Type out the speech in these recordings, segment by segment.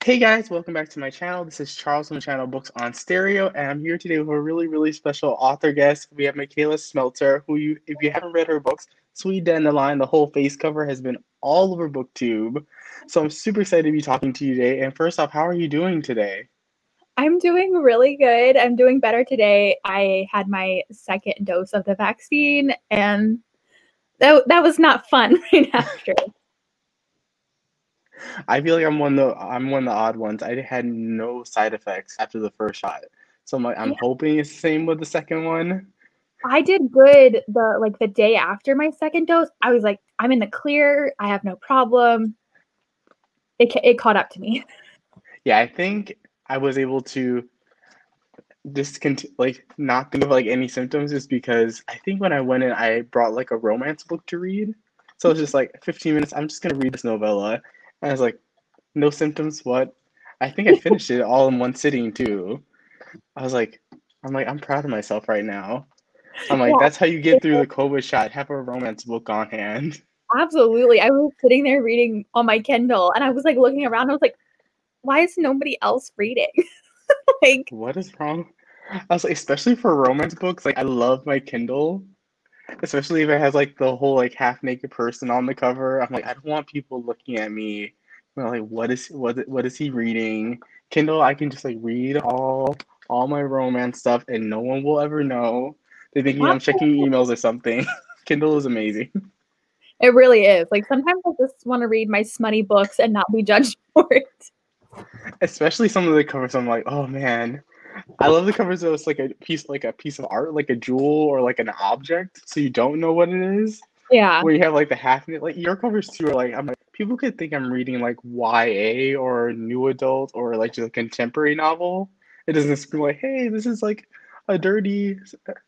Hey guys, welcome back to my channel. This is Charles from the channel Books on Stereo, and I'm here today with a really special author guest. We have Micalea Smeltzer, if you haven't read her books, Sweet Dandelion, the whole face cover has been all over BookTube. So I'm super excited to be talking to you today. And first off, how are you doing today? I'm doing really good. I'm doing better today. I had my second dose of the vaccine, and that was not fun right after. I feel like I'm one of the odd ones. I had no side effects after the first shot. So I'm Yeah, hoping it's the same with the second one. I did good the day after my second dose. I was like, I'm in the clear. I have no problem. It caught up to me. Yeah, I think I was able to not think of like any symptoms is because I think when I went in, I brought like a romance book to read. So it's just like 15 minutes. I'm just gonna read this novella, and I was like, no symptoms. What? I think I finished it all in one sitting too. I was like, I'm proud of myself right now. I'm like, Yeah, that's how you get through the COVID shot. Have a romance book on hand. absolutely. I was sitting there reading on my Kindle, and I was like looking around. I was like, why is nobody else reading? Like, What is wrong? I was like, especially for romance books, like I love my Kindle. Especially if it has like the whole like half naked person on the cover. I'm like, I don't want people looking at me. Like, what is he reading? Kindle, I can just like read all my romance stuff, and no one will ever know. They think I'm checking emails or something. Kindle is amazing. it really is. Like sometimes I just want to read my smutty books and not be judged for it. Especially some of the covers. I'm like, oh man, I love the covers that it's like a piece of art, like a jewel or like an object, so you don't know what it is. Yeah. Where you have like the half like your covers too are like I'm like people could think I'm reading like YA or new adult or like just a contemporary novel. It doesn't scream like, hey, a dirty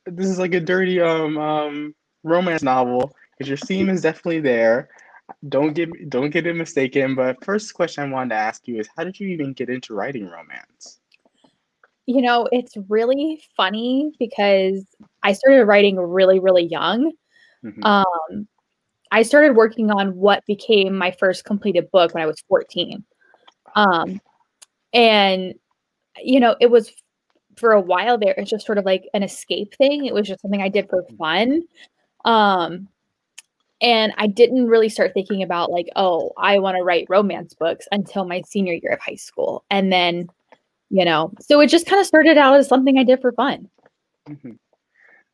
this is like a dirty romance novel. Because your theme is definitely there. Don't get it mistaken. But first question I wanted to ask you is how did you even get into writing romance? You know, it's really funny because I started writing really young. Hmm. Um, I started working on what became my first completed book when I was 14. Um, and you know, it was for a while there, it's just sort of like an escape thing. It was just something I did for fun. Um, and I didn't really start thinking about like, oh, I want to write romance books until my senior year of high school. And then, you know, so it just kind of started out as something I did for fun. Hmm.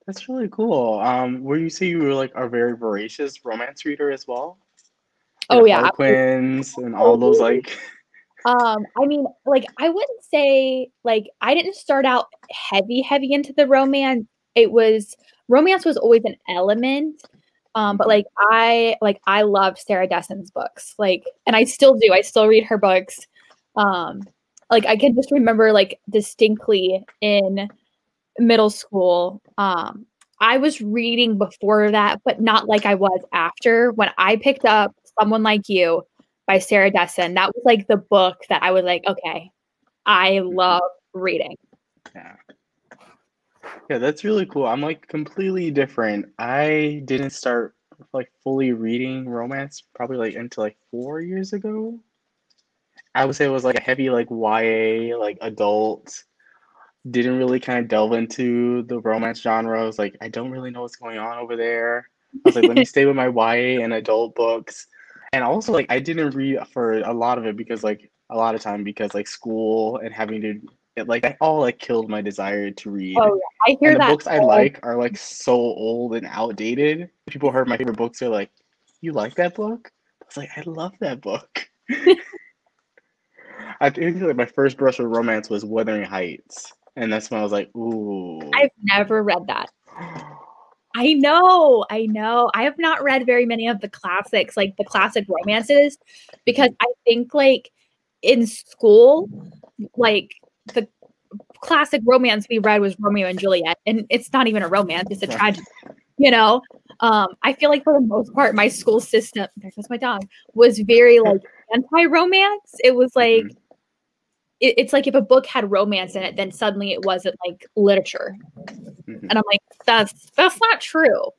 That's really cool. Where you say you were like a very voracious romance reader as well? Like Oh the yeah, Harlequins and all those absolutely. like. I mean, like I wouldn't say like I didn't start out heavy into the romance. It was romance was always an element. But Mhm. I love Sarah Dessen's books. Like, and I still do. I still read her books. Um, like I can just remember like distinctly in middle school. I was reading before that, but not like I was after. When I picked up Someone Like You by Sarah Dessen, that was like the book that I was like, okay, I Mhm. love reading. Yeah. Yeah, that's really cool. I'm like completely different. I didn't start like fully reading romance probably like until like 4 years ago. I would say it was like a heavy like YA, like adult. Didn't really kind of delve into the romance genre. I was like, I don't really know what's going on over there. I was like, let me stay with my YA and adult books. And also like I didn't read for a lot of it because like a lot of time because like school and having to that all like killed my desire to read. Oh yeah, I And hear the that books I all. like are like so old and outdated. People heard my favorite books, they're like, you like that book? I was like, I love that book. I think like my first brush with romance was Wuthering Heights. And that's when I was like, ooh. I've never read that. I know, I know. I have not read very many of the classics, like the classic romances, because Mhm. I think like in school, like the classic romance we read was Romeo and Juliet, and it's not even a romance, it's a tragedy, you know? I feel like for the most part, my school system, there goes my dog, was very like anti-romance. It was like Mhm. it's like if a book had romance in it, then suddenly it wasn't like literature. Mhm. And I'm like, that's not true.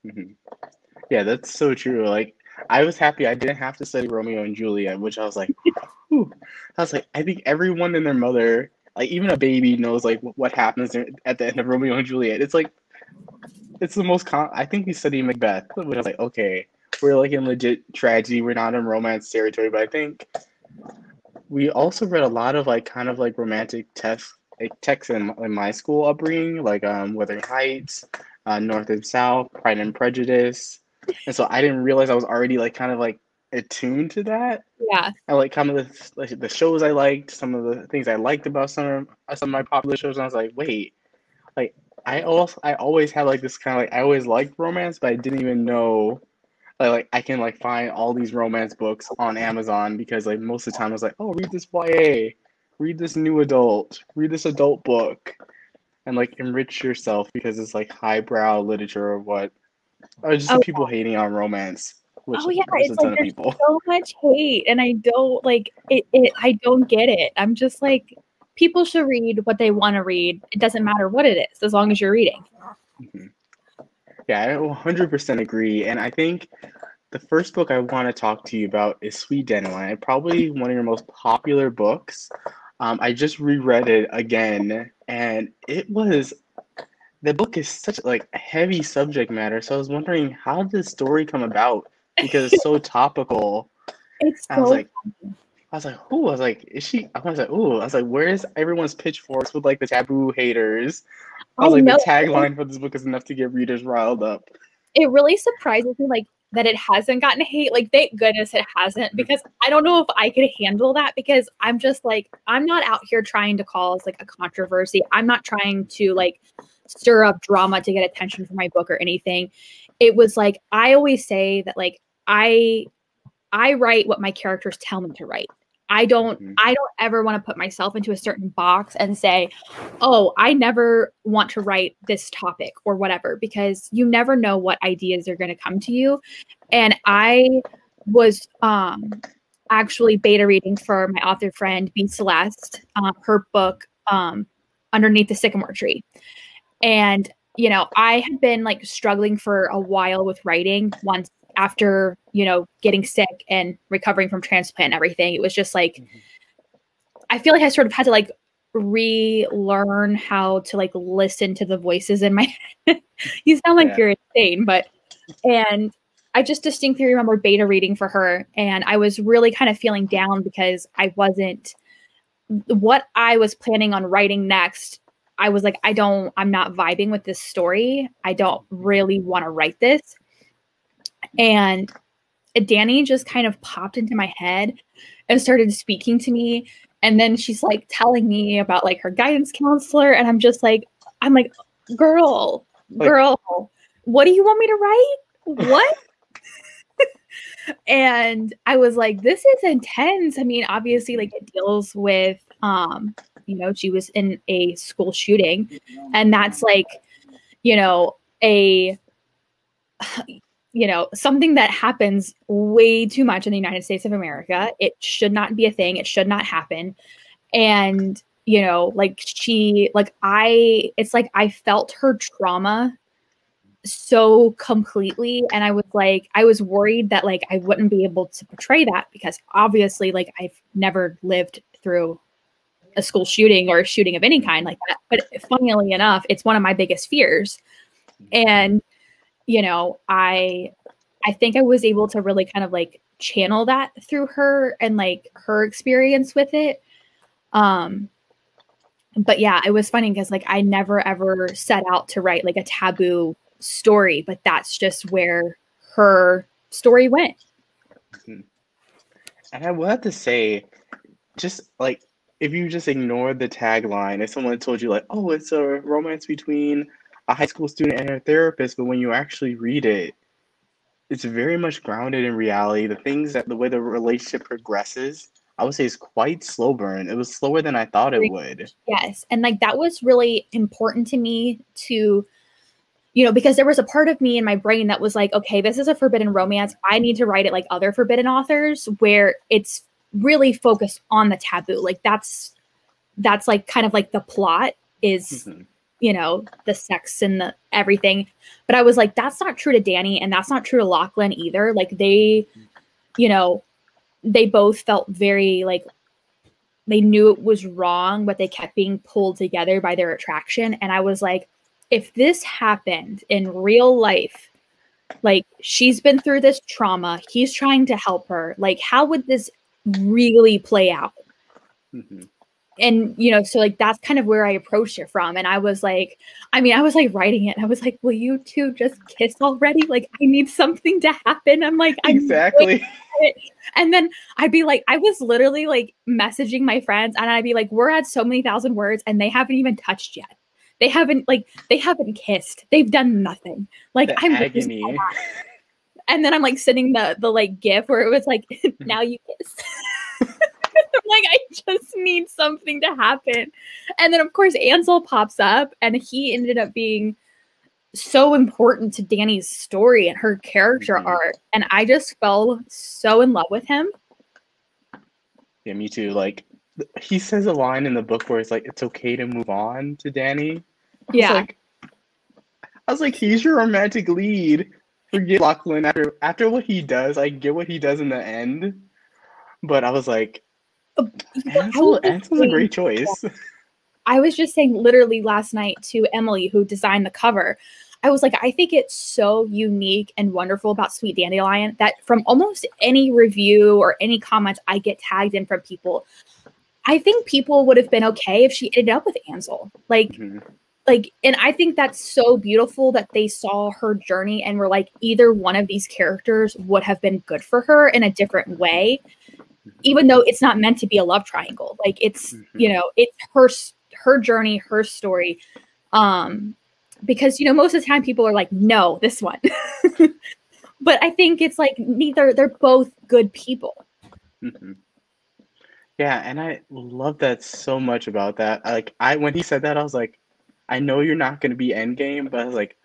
Mhm. Yeah, that's so true. Like, I was happy I didn't have to study Romeo and Juliet, which I was like, whew. I was like, I think everyone and their mother, like even a baby, knows like what happens at the end of Romeo and Juliet. It's like it's the most I think we studied Macbeth, which I was like, okay, we're like in legit tragedy. We're not in romance territory, but I think we also read a lot of like kind of like romantic texts in my school upbringing, like Wuthering Heights, North and South, Pride and Prejudice, and so I didn't realize I was already like kind of like attuned to that. Yeah. I like kind of the shows I liked, some of the things I liked about some of my popular shows, and I was like, wait, like I always had like this kind of like I always liked romance, but I didn't even know like I can like find all these romance books on Amazon because like most of the time I was like, oh, read this YA, read this new adult, read this adult book, and like enrich yourself because it's like highbrow literature or what, or just the Oh, people hating on romance, which oh yeah, there's a it's like ton of there's people. so much hate, and I don't like it. I don't get it. I'm just like, people should read what they want to read. It doesn't matter what it is, as long as you're reading. Mm-hmm. Yeah, I 100% agree, and I think the first book I want to talk to you about is Sweet Dandelion, probably one of your most popular books. I just reread it again, and the book is such like heavy subject matter. So I was wondering, how did the story come about? Because it's so topical. It's And so I was like, who? I was like, is she? I was like, ooh. I was like, where's everyone's pitchforks with like the taboo haters? I I was like, the know tagline for this book is enough to get readers riled up. it really surprises me, like, that it hasn't gotten hate. Like, thank goodness it hasn't, because I don't know if I could handle that, because I'm just like, I'm not out here trying to cause like a controversy. I'm not trying to like stir up drama to get attention for my book or anything. It was like, I always say that like I write what my characters tell me to write. I don't ever want to put myself into a certain box and say, oh, I never want to write this topic or whatever, because you never know what ideas are going to come to you. And I was actually beta reading for my author friend, B. Celeste, her book, Underneath the Sycamore Tree. And, you know, I had been like struggling for a while with writing once after, you know, getting sick and recovering from transplant and everything. It was just like, I feel like I sort of had to like relearn how to like listen to the voices in my head. You sound like you're insane, and I just distinctly remember beta reading for her, and I was really kind of feeling down because I wasn't what I was planning on writing next. I was like, I'm not vibing with this story. I don't really want to write this. And Danny just kind of popped into my head and started speaking to me. And then she's like telling me about like her guidance counselor. And I'm like, girl, what do you want me to write? What? And I was like, this is intense. I mean, obviously like it deals with, you know, she was in a school shooting, and that's like, you know, something that happens way too much in the United States of America. It should not be a thing. It should not happen. And, you know, like it's like I felt her trauma so completely. And I was worried that like I wouldn't be able to portray that, because obviously like I've never lived through a school shooting or a shooting of any kind like that. But funnily enough, it's one of my biggest fears. And, you know, I think I was able to really kind of like channel that through her and like her experience with it. But yeah, it was funny because like I never ever set out to write like a taboo story, but that's just where her story went. And I will have to say, just like if you just ignore the tagline, if someone told you like, oh, it's a romance between a high school student and her therapist, but when you actually read it, it's very much grounded in reality. The way the relationship progresses, I would say is quite slow burn. It was slower than I thought it would. Yes. And like that was really important to me to, you know, because there was a part of me in my brain that was like, okay, this is a forbidden romance. I need to write it like other forbidden authors where it's really focused on the taboo. Like that's like kind of like the plot is, you know, the sex and the everything. But I was like, that's not true to Danny, and that's not true to Lachlan either. Like they, you know, they both felt very like they knew it was wrong, but they kept being pulled together by their attraction. And I was like, if this happened in real life, like she's been through this trauma, he's trying to help her, like how would this really play out? Mm-hmm. And, you know, so like, that's kind of where I approached it from. And I was like, I was like writing it and I was like, will you two just kiss already? Like, I need something to happen. I'm like, exactly. And then I'd be like, I was literally like messaging my friends and I'd be like, we're at so many thousand words and they haven't even touched yet. They haven't kissed. They've done nothing. Like the I'm agony. And then I'm like sending the like gif where it was like, now you kiss. I'm like, I just need something to happen. And then of course Ansel pops up and he ended up being so important to Dani's story and her character arc. And I just fell so in love with him. Yeah, me too. Like he says a line in the book where it's like, it's okay to move on to Dani. I was like, he's your romantic lead. Forget Lachlan after what he does. I get what he does in the end. But I was like, Ansel's a great choice. I was just saying literally last night to Emily, who designed the cover, I was like, I think it's so unique and wonderful about Sweet Dandelion that from almost any review or any comments I get tagged in from people, I think people would have been okay if she ended up with Ansel. Like, and I think that's so beautiful that they saw her journey and were like, either one of these characters would have been good for her in a different way, even though it's not meant to be a love triangle. Like it's, you know, it's her journey, her story. Because, you know, most of the time people are like, no, this one. But I think it's like neither, they're both good people. Yeah, and I love that so much about that. Like when he said that, I was like, I know you're not going to be Endgame, but I was like,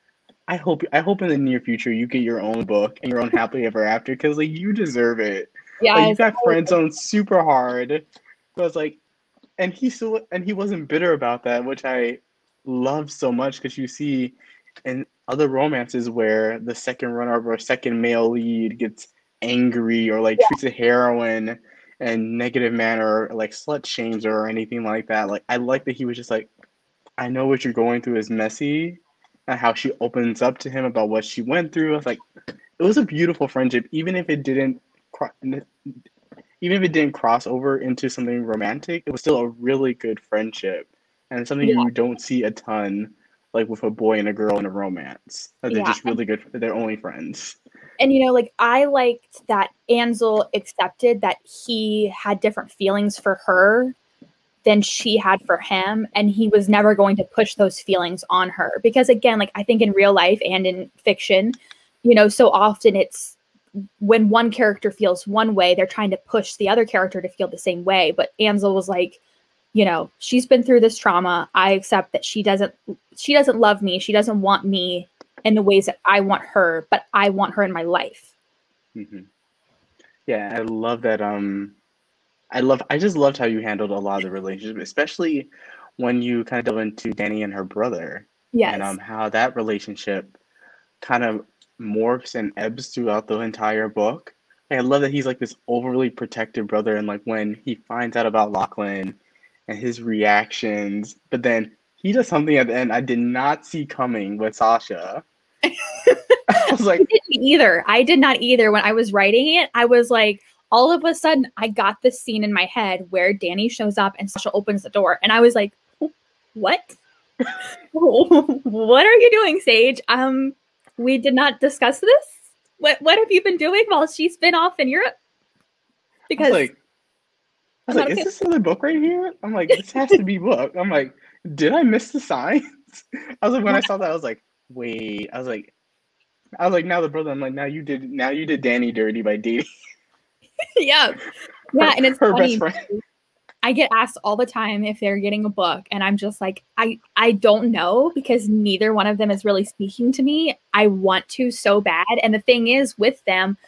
I hope in the near future you get your own book and your own happily ever after because like you deserve it. Yeah, like, you got friend zoned super hard. So I was like, and he wasn't bitter about that, which I love so much because you see in other romances where the second runner-up or second male lead gets angry or like treats a heroine in negative manner or like slut shames her or anything like that. Like I like that he was just like, I know what you're going through is messy, and how she opens up to him about what she went through. I was like, it was a beautiful friendship, even if it didn't cross over into something romantic. It was still a really good friendship, and something you don't see a ton, like with a boy and a girl in a romance. They're just really good. They're only friends. And, you know, like I liked that Ansel accepted that he had different feelings for her than she had for him. And he was never going to push those feelings on her. Because again, like I think in real life and in fiction, you know, so often it's when one character feels one way, they're trying to push the other character to feel the same way. But Ansel was like, you know, she's been through this trauma. I accept that she doesn't love me. She doesn't want me in the ways that I want her, but I want her in my life. Yeah, I love that. I just loved how you handled a lot of the relationship, especially when you kind of delve into Dani and her brother. Yes. And how that relationship kind of morphs and ebbs throughout the entire book. I love that he's like this overly protective brother, and like when he finds out about Lachlan and his reactions, but then he does something at the end I did not see coming with Sasha. I was like, I did not either. When I was writing it, I was like, all of a sudden, I got this scene in my head where Dani shows up and Sasha opens the door. And I was like, what? What are you doing, Sage? We did not discuss this. What have you been doing while she's been off in Europe? Because I was like, is this another book right here? I'm like, this has to be book. I'm like, did I miss the signs? I was like, when I saw that, I was like, wait. I was like, now the brother. I'm like, now you did Dani dirty by dating. Yeah, and it's her funny. best friend. I get asked all the time if they're getting a book, and I'm just like, I don't know, because neither one of them is really speaking to me. I want to so bad, and the thing is with them,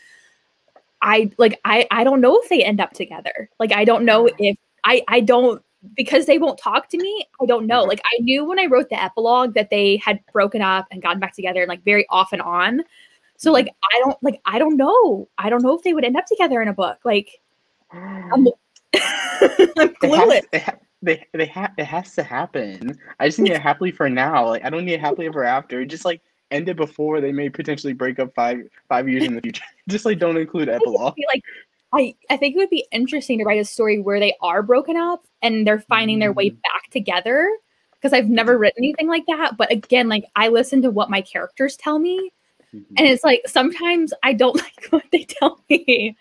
I don't know if they end up together. Like I don't know if I don't, because they won't talk to me. I don't know. Like I knew when I wrote the epilogue that they had broken up and gotten back together, and like very off and on. So like I don't know. I don't know if they would end up together in a book. Like I'm clueless. It has to happen. I just need a happily for now. Like I don't need a happily ever after. Just like end it before they may potentially break up 5 years in the future. Just like don't include epilogue. Like I think it would be interesting to write a story where they are broken up and they're finding their way back together. Because I've never written anything like that. But again, like I listen to what my characters tell me. And it's like sometimes I don't like what they tell me.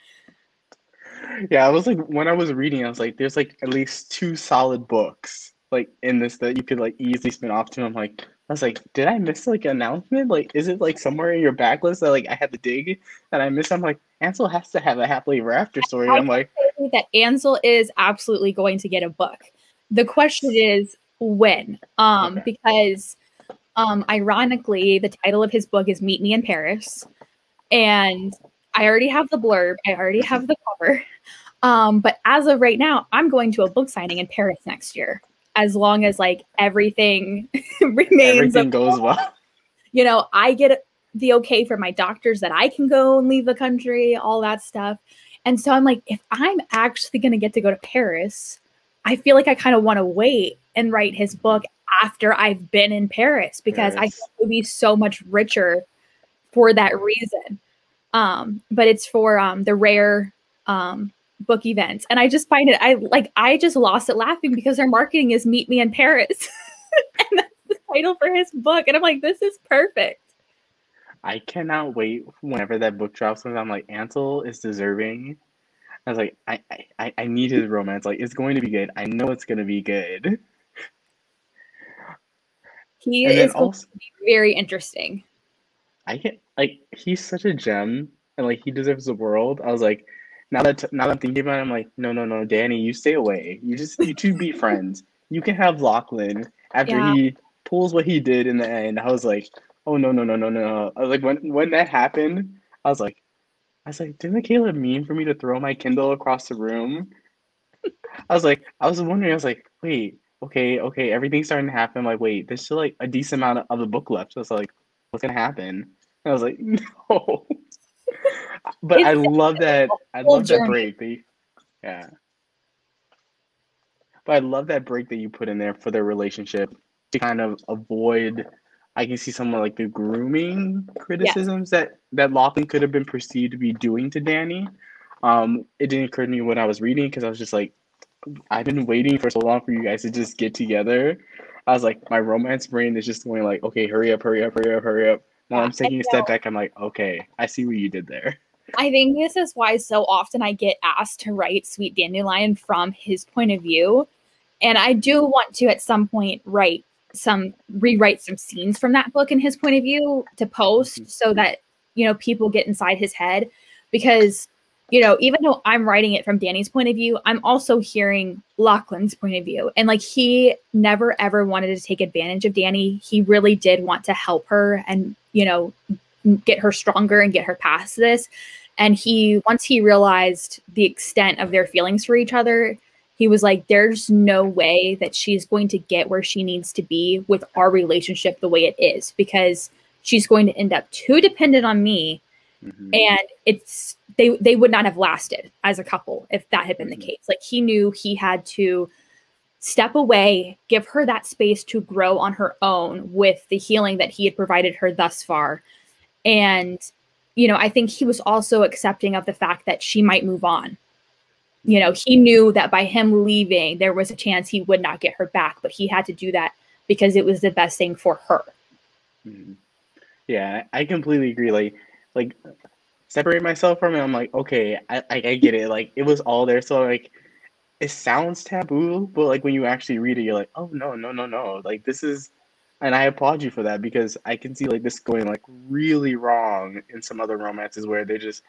Yeah, I was like when I was reading, I was like, there's like at least 2 solid books like in this that you could like easily spin off to. I was like, did I miss like an announcement? Like, is it like somewhere in your backlist that like I had to dig that I missed? I'm like, Ansel has to have a happily ever after story. I I'm like, think that Ansel is absolutely going to get a book. The question is when, okay. because ironically, the title of his book is Meet Me in Paris, and I already have the blurb, I already have the cover. But as of right now, I'm going to a book signing in Paris next year, as long as like everything remains. Everything goes well. You know, I get the okay from my doctors that I can go and leave the country, all that stuff. And so I'm like, if I'm actually going to get to go to Paris, I feel like I kind of want to wait and write his book after I've been in Paris, because I think it would be so much richer for that reason. But it's for the rare book events. And I just find it, I just lost it laughing because their marketing is Meet Me in Paris. And that's the title for his book. And I'm like, this is perfect. I cannot wait whenever that book drops because I'm like, Ansel is deserving. I was like, I need his romance. Like, it's going to be good. I know it's going to be good. He is going to be very interesting. He's such a gem, and like he deserves the world. I was like, now that I'm thinking about it, I'm like, no, Danny, you stay away. You two be friends. You can have Lachlan after he pulls what he did in the end. I was like, oh no. I was like, when that happened, I was like, did Micalea mean for me to throw my Kindle across the room? I was wondering, wait, okay, everything's starting to happen. I'm like, wait, there's still like a decent amount of the book left. So it's like, what's gonna happen? And I was like, no. But I love that break. Yeah. But I love that break that you put in there for their relationship to kind of avoid, I can see some of like the grooming criticisms that Lachlan could have been perceived to be doing to Danny. It didn't occur to me when I was reading because I was just like, I've been waiting for so long for you guys to just get together. I was like, my romance brain is just going like, okay, hurry up. While I'm taking a step back, I'm like, okay, I see what you did there. I think this is why so often I get asked to write Sweet Dandelion from his point of view. And I do want to at some point rewrite some scenes from that book in his point of view to post so that, you know, people get inside his head, because, you know, even though I'm writing it from Danny's point of view, I'm also hearing Lachlan's point of view. And like, he never, ever wanted to take advantage of Danny. He really did want to help her and, you know, get her stronger and get her past this. And once he realized the extent of their feelings for each other, he was like, there's no way that she's going to get where she needs to be with our relationship the way it is, because she's going to end up too dependent on me. And they would not have lasted as a couple if that had been the case. Like, he knew he had to step away, give her that space to grow on her own with the healing that he had provided her thus far. And, you know, I think he was also accepting of the fact that she might move on. You know, he knew that by him leaving, there was a chance he would not get her back, but he had to do that because it was the best thing for her. Yeah, I completely agree. Like separate myself from it. I'm like, okay, I get it. Like, it was all there. So like, it sounds taboo, but like when you actually read it, you're like, oh no. Like, this is, and I applaud you for that, because I can see like this going like really wrong in some other romances where they're just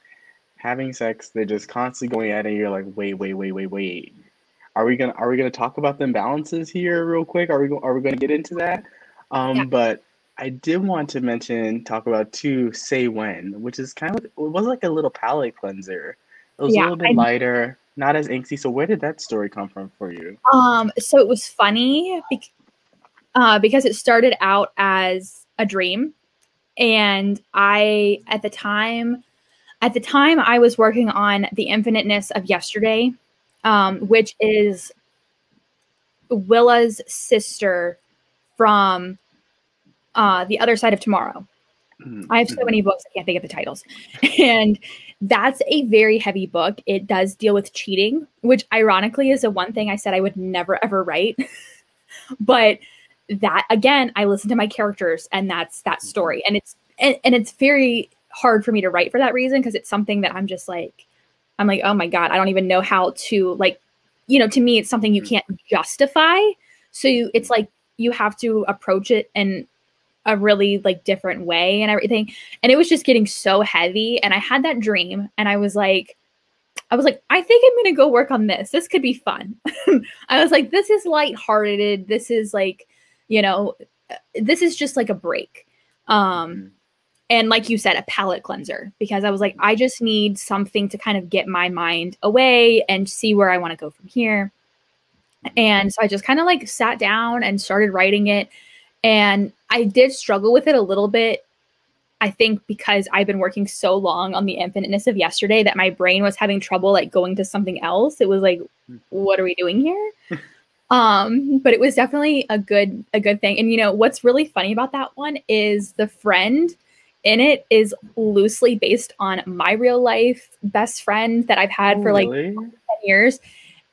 having sex, they're just constantly going at it. And you're like, wait. Are we gonna talk about the imbalances here real quick? Are we gonna get into that? But I did want to talk about too, Say When, which is kind of, it was like a little palate cleanser. It was a little bit lighter, not as angsty. So where did that story come from for you? So it was funny because it started out as a dream, and at the time I was working on The Infiniteness of Yesterday, which is Willa's sister from The Other Side of Tomorrow. I have so many books, I can't think of the titles. And that's a very heavy book. It does deal with cheating, which ironically is the one thing I said I would never, ever write. But that, again, I listen to my characters, and that's that story. And it's very hard for me to write for that reason, because it's something that I'm like, oh my God, I don't even know how to, like, you know, to me, it's something you can't justify. So it's like you have to approach it in a really like different way and everything. And it was just getting so heavy. And I had that dream, and I was like, I think I'm going to go work on this. This could be fun. I was like, this is lighthearted. This is like, you know, this is just like a break. And like you said, a palate cleanser, because I was like, I just need something to kind of get my mind away and see where I want to go from here. And so I just kind of like sat down and started writing it. And I did struggle with it a little bit, I think, because I've been working so long on the infiniteness of yesterday that my brain was having trouble like going to something else. It was like, what are we doing here? But it was definitely a good thing. And you know, what's really funny about that one is the friend in it is loosely based on my real life best friend that I've had for like 10 years.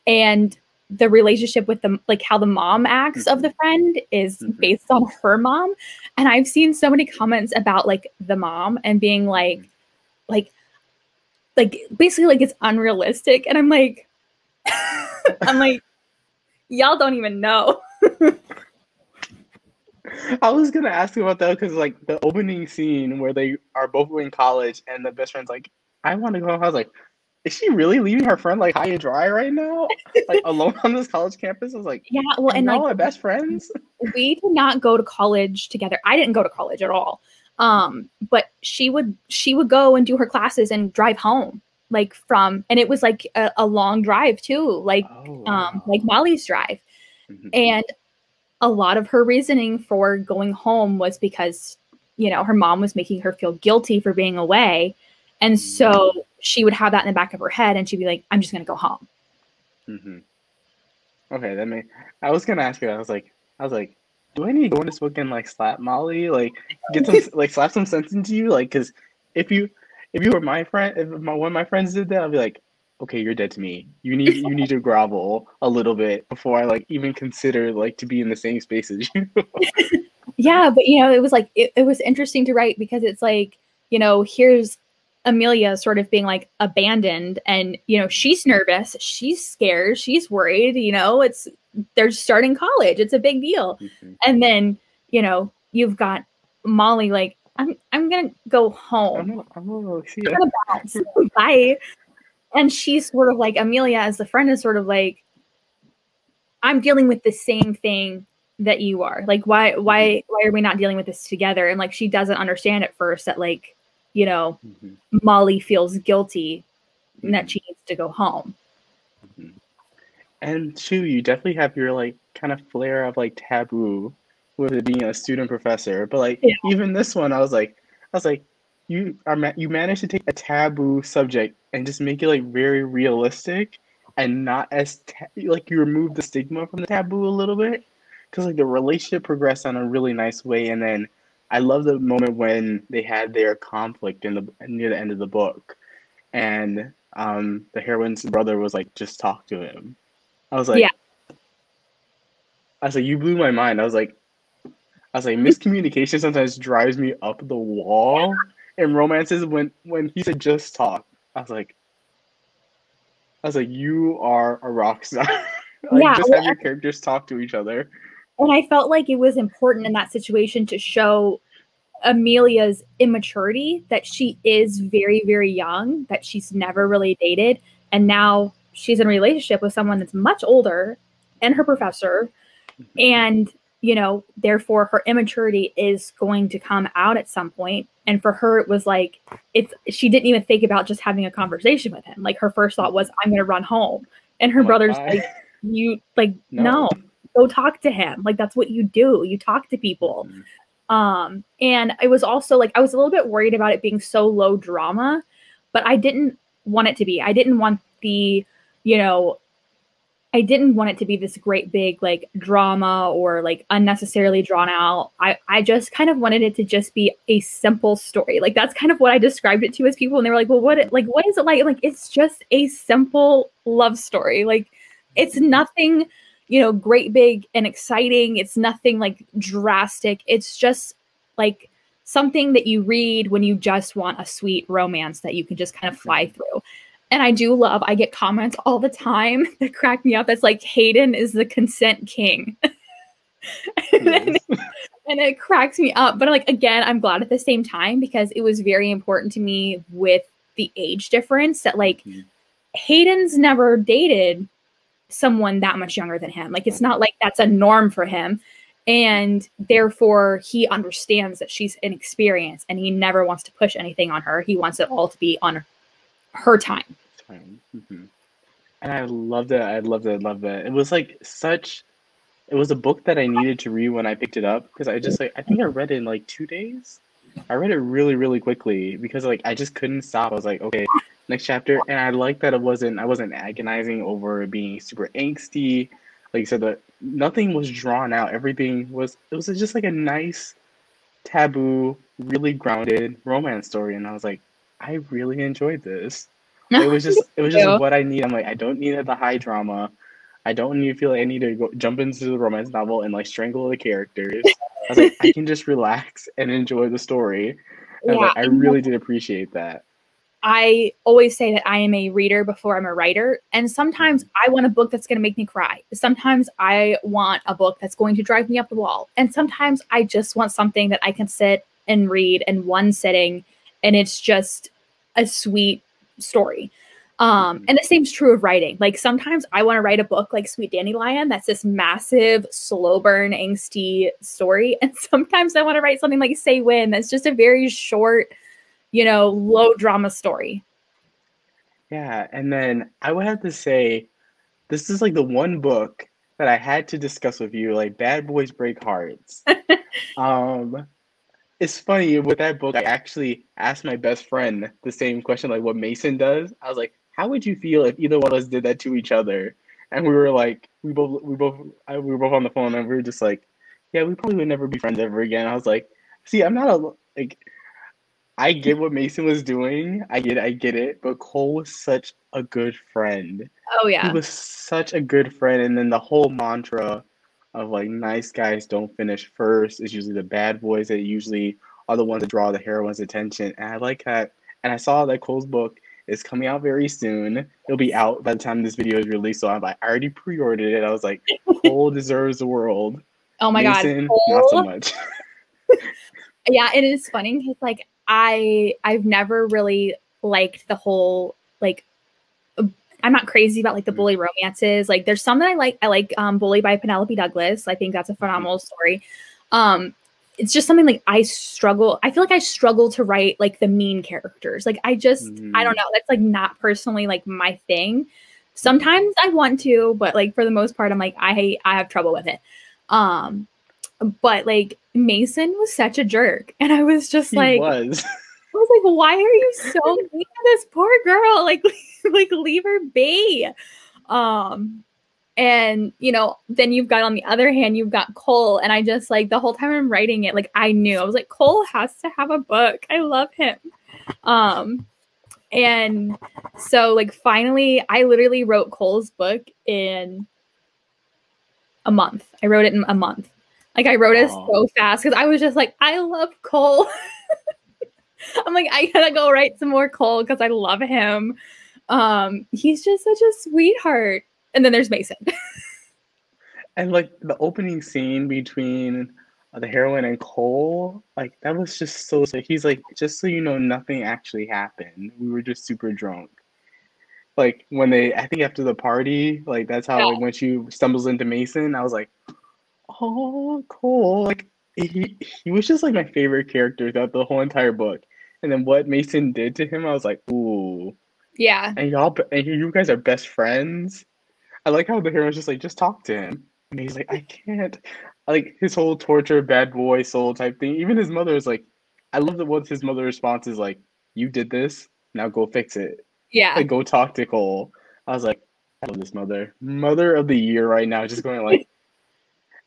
And the relationship with them, like how the mom acts of the friend, is based on her mom. And I've seen so many comments about like the mom and being like basically like it's unrealistic. And I'm like, y'all don't even know. I was gonna ask you about that, because like the opening scene where they are both in college and the best friend's like, I want to go home. I was like, is she really leaving her friend like high and dry right now, like alone on this college campus? I was like, yeah, well, and y'all like are best friends. We did not go to college together. I didn't go to college at all. But she would go and do her classes and drive home, like from, and it was like a long drive too, like like Molly's drive. And a lot of her reasoning for going home was because, you know, her mom was making her feel guilty for being away. And so she would have that in the back of her head, and she'd be like, I'm just going to go home. Okay, I was going to ask you, I was like, do I need to go in this book and like slap Molly, like get some, like slap some sense into you? Like, cause if you were my friend, one of my friends did that, I'd be like, okay, you're dead to me. You need to grovel a little bit before I like even consider like to be in the same space as you. Yeah, but you know, it was like, it was interesting to write, because it's like, you know, here's Amelia sort of being like abandoned, and you know, she's nervous, she's scared, she's worried, you know, they're starting college, it's a big deal. And then, you know, you've got Molly like, I'm gonna go home, I'm gonna bounce. Bye. And she's sort of like, Amelia as the friend is sort of like, I'm dealing with the same thing that you are, like, why are we not dealing with this together? And like, she doesn't understand at first that like, you know, Molly feels guilty and that she needs to go home. And too, you definitely have your like kind of flair of like taboo with it being a student professor. But like even this one, I was like, you managed to take a taboo subject and just make it like very realistic, and not as like you remove the stigma from the taboo a little bit, because like the relationship progressed on a really nice way. And then I love the moment when they had their conflict near the end of the book, and the heroine's brother was like, just talk to him. I was like, you blew my mind. I was like, miscommunication sometimes drives me up the wall in romances. When he said just talk, I was like, you are a rock star. Like, just have your characters talk to each other. And I felt like it was important in that situation to show Amelia's immaturity, that she is very, very young, that she's never really dated. And now she's in a relationship with someone that's much older and her professor. And, you know, therefore her immaturity is going to come out at some point. And for her, it was like, she didn't even think about just having a conversation with him. Like, her first thought was, I'm going to run home. And her brother's like, no, go talk to him. Like, that's what you do. You talk to people. And it was also like, I was a little bit worried about it being so low drama, but I didn't want it to be. I didn't want the, you know, I didn't want it to be this great big like drama or like unnecessarily drawn out. I just kind of wanted it to just be a simple story. Like that's kind of what I described it to as people, and they were like, "Well, what is it like?" Like it's just a simple love story. Like it's nothing, great big and exciting. It's nothing like drastic. It's just like something that you read when you just want a sweet romance that you can just kind of fly through. And I get comments all the time that crack me up. That's like, Hayden is the consent king. and it cracks me up. But like, again, I'm glad at the same time because it was very important to me with the age difference that like Hayden's never dated someone that much younger than him. Like, it's not like that's a norm for him. And therefore he understands that she's inexperienced and he never wants to push anything on her. He wants it all to be on her time. Mm-hmm. And I loved it. I loved it. I loved it. It was like it was a book that I needed to read when I picked it up because I think I read it in like 2 days. I read it really, really quickly because like I just couldn't stop. I was like, okay, next chapter. And I liked that I wasn't agonizing over being super angsty. Like you said, that nothing was drawn out. It was just like a nice, taboo, really grounded romance story. And I was like, I really enjoyed this. It was just what I need. I'm like, I don't need the high drama. I don't need to feel like I need to jump into the romance novel and like strangle the characters. I was like, I can just relax and enjoy the story. And I really did appreciate that. I always say that I am a reader before I'm a writer. And sometimes I want a book that's going to make me cry. Sometimes I want a book that's going to drive me up the wall. And sometimes I just want something that I can sit and read in one sitting. And it's just a sweet story. And the same is true of writing. Like sometimes I want to write a book like Sweet Dandelion that's this massive, slow burn, angsty story. And sometimes I want to write something like Say When that's just a very short, low drama story. Yeah. And then I would have to say, this is like the one book that I had to discuss with you, like Bad Boys Break Hearts. It's funny, with that book, I actually asked my best friend the same question, like what Mason does. I was like, how would you feel if either one of us did that to each other? And we were like, we were both on the phone and we were just like, yeah, we probably would never be friends ever again. I was like, see, I'm not I get what Mason was doing. I get it. But Cole was such a good friend. Oh, yeah. He was such a good friend. And then the whole mantra of like nice guys don't finish first is usually the bad boys that usually are the ones that draw the heroine's attention. And I like that. And I saw that Cole's book is coming out very soon. It'll be out by the time this video is released. So I already pre-ordered it. I was like, Cole deserves the world. Oh my Mason, God. not so much. Yeah, it is funny because like I've never really liked the whole like I'm not crazy about like the bully romances. Like there's some that I like. I like Bully by Penelope Douglas. I think that's a phenomenal story. It's just something like I feel like I struggle to write like the mean characters. Like I don't know. That's like not personally like my thing. Sometimes I want to, but like for the most part, I'm like, I have trouble with it. But like Mason was such a jerk. And I was just I was like, why are you so mean to this poor girl? Like leave her be. And then you've got, on the other hand, you've got Cole. And I just like the whole time I'm writing it, like I knew I was like, Cole has to have a book. I love him. And so like finally I literally wrote Cole's book in a month. I wrote it in a month. Like I wrote it so fast because I was just like, I love Cole. I'm like, I gotta go write some more Cole because I love him. He's just such a sweetheart. And then there's Mason. And like the opening scene between the heroine and Cole, like that was just so sick. He's like, just so you know, nothing actually happened. We were just super drunk. Like when I think after the party, like that's how like when she stumbles into Mason, I was like, oh, Cole. Like he was just like my favorite character throughout the whole entire book. And then what Mason did to him, I was like, ooh. Yeah. And you guys are best friends. I like how the heroine's just like, just talk to him. And he's like, I can't. Like his whole torture, bad boy soul type thing. Even his mother is like, I love that once his mother response is like, you did this, now go fix it. Yeah. Like go talk to Cole. I was like, I love this mother of the year right now, just going like,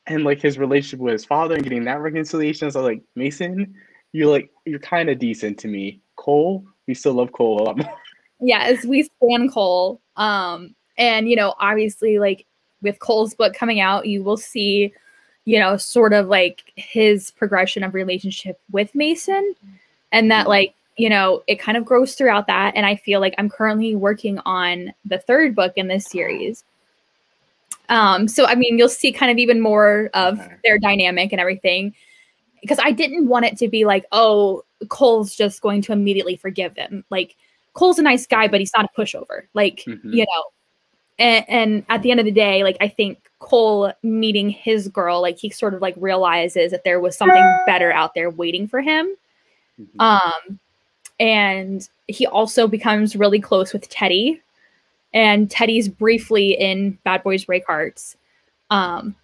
and like his relationship with his father and getting that reconciliation. So like, Mason, you're kind of decent to me. Cole, we still love Cole a lot more. Yes, we stan Cole. And you know, obviously, like with Cole's book coming out, you will see, you know, sort of like his progression of relationship with Mason, and that like, you know, it kind of grows throughout that. And I feel like I'm currently working on the third book in this series. So I mean, you'll see kind of even more of their dynamic and everything, because I didn't want it to be like, oh, Cole's just going to immediately forgive him. Like, Cole's a nice guy, but he's not a pushover. Like, you know, and at the end of the day, like, I think Cole meeting his girl, like, he sort of like realizes that there was something better out there waiting for him. And he also becomes really close with Teddy, and Teddy's briefly in Bad Boys Break Hearts. And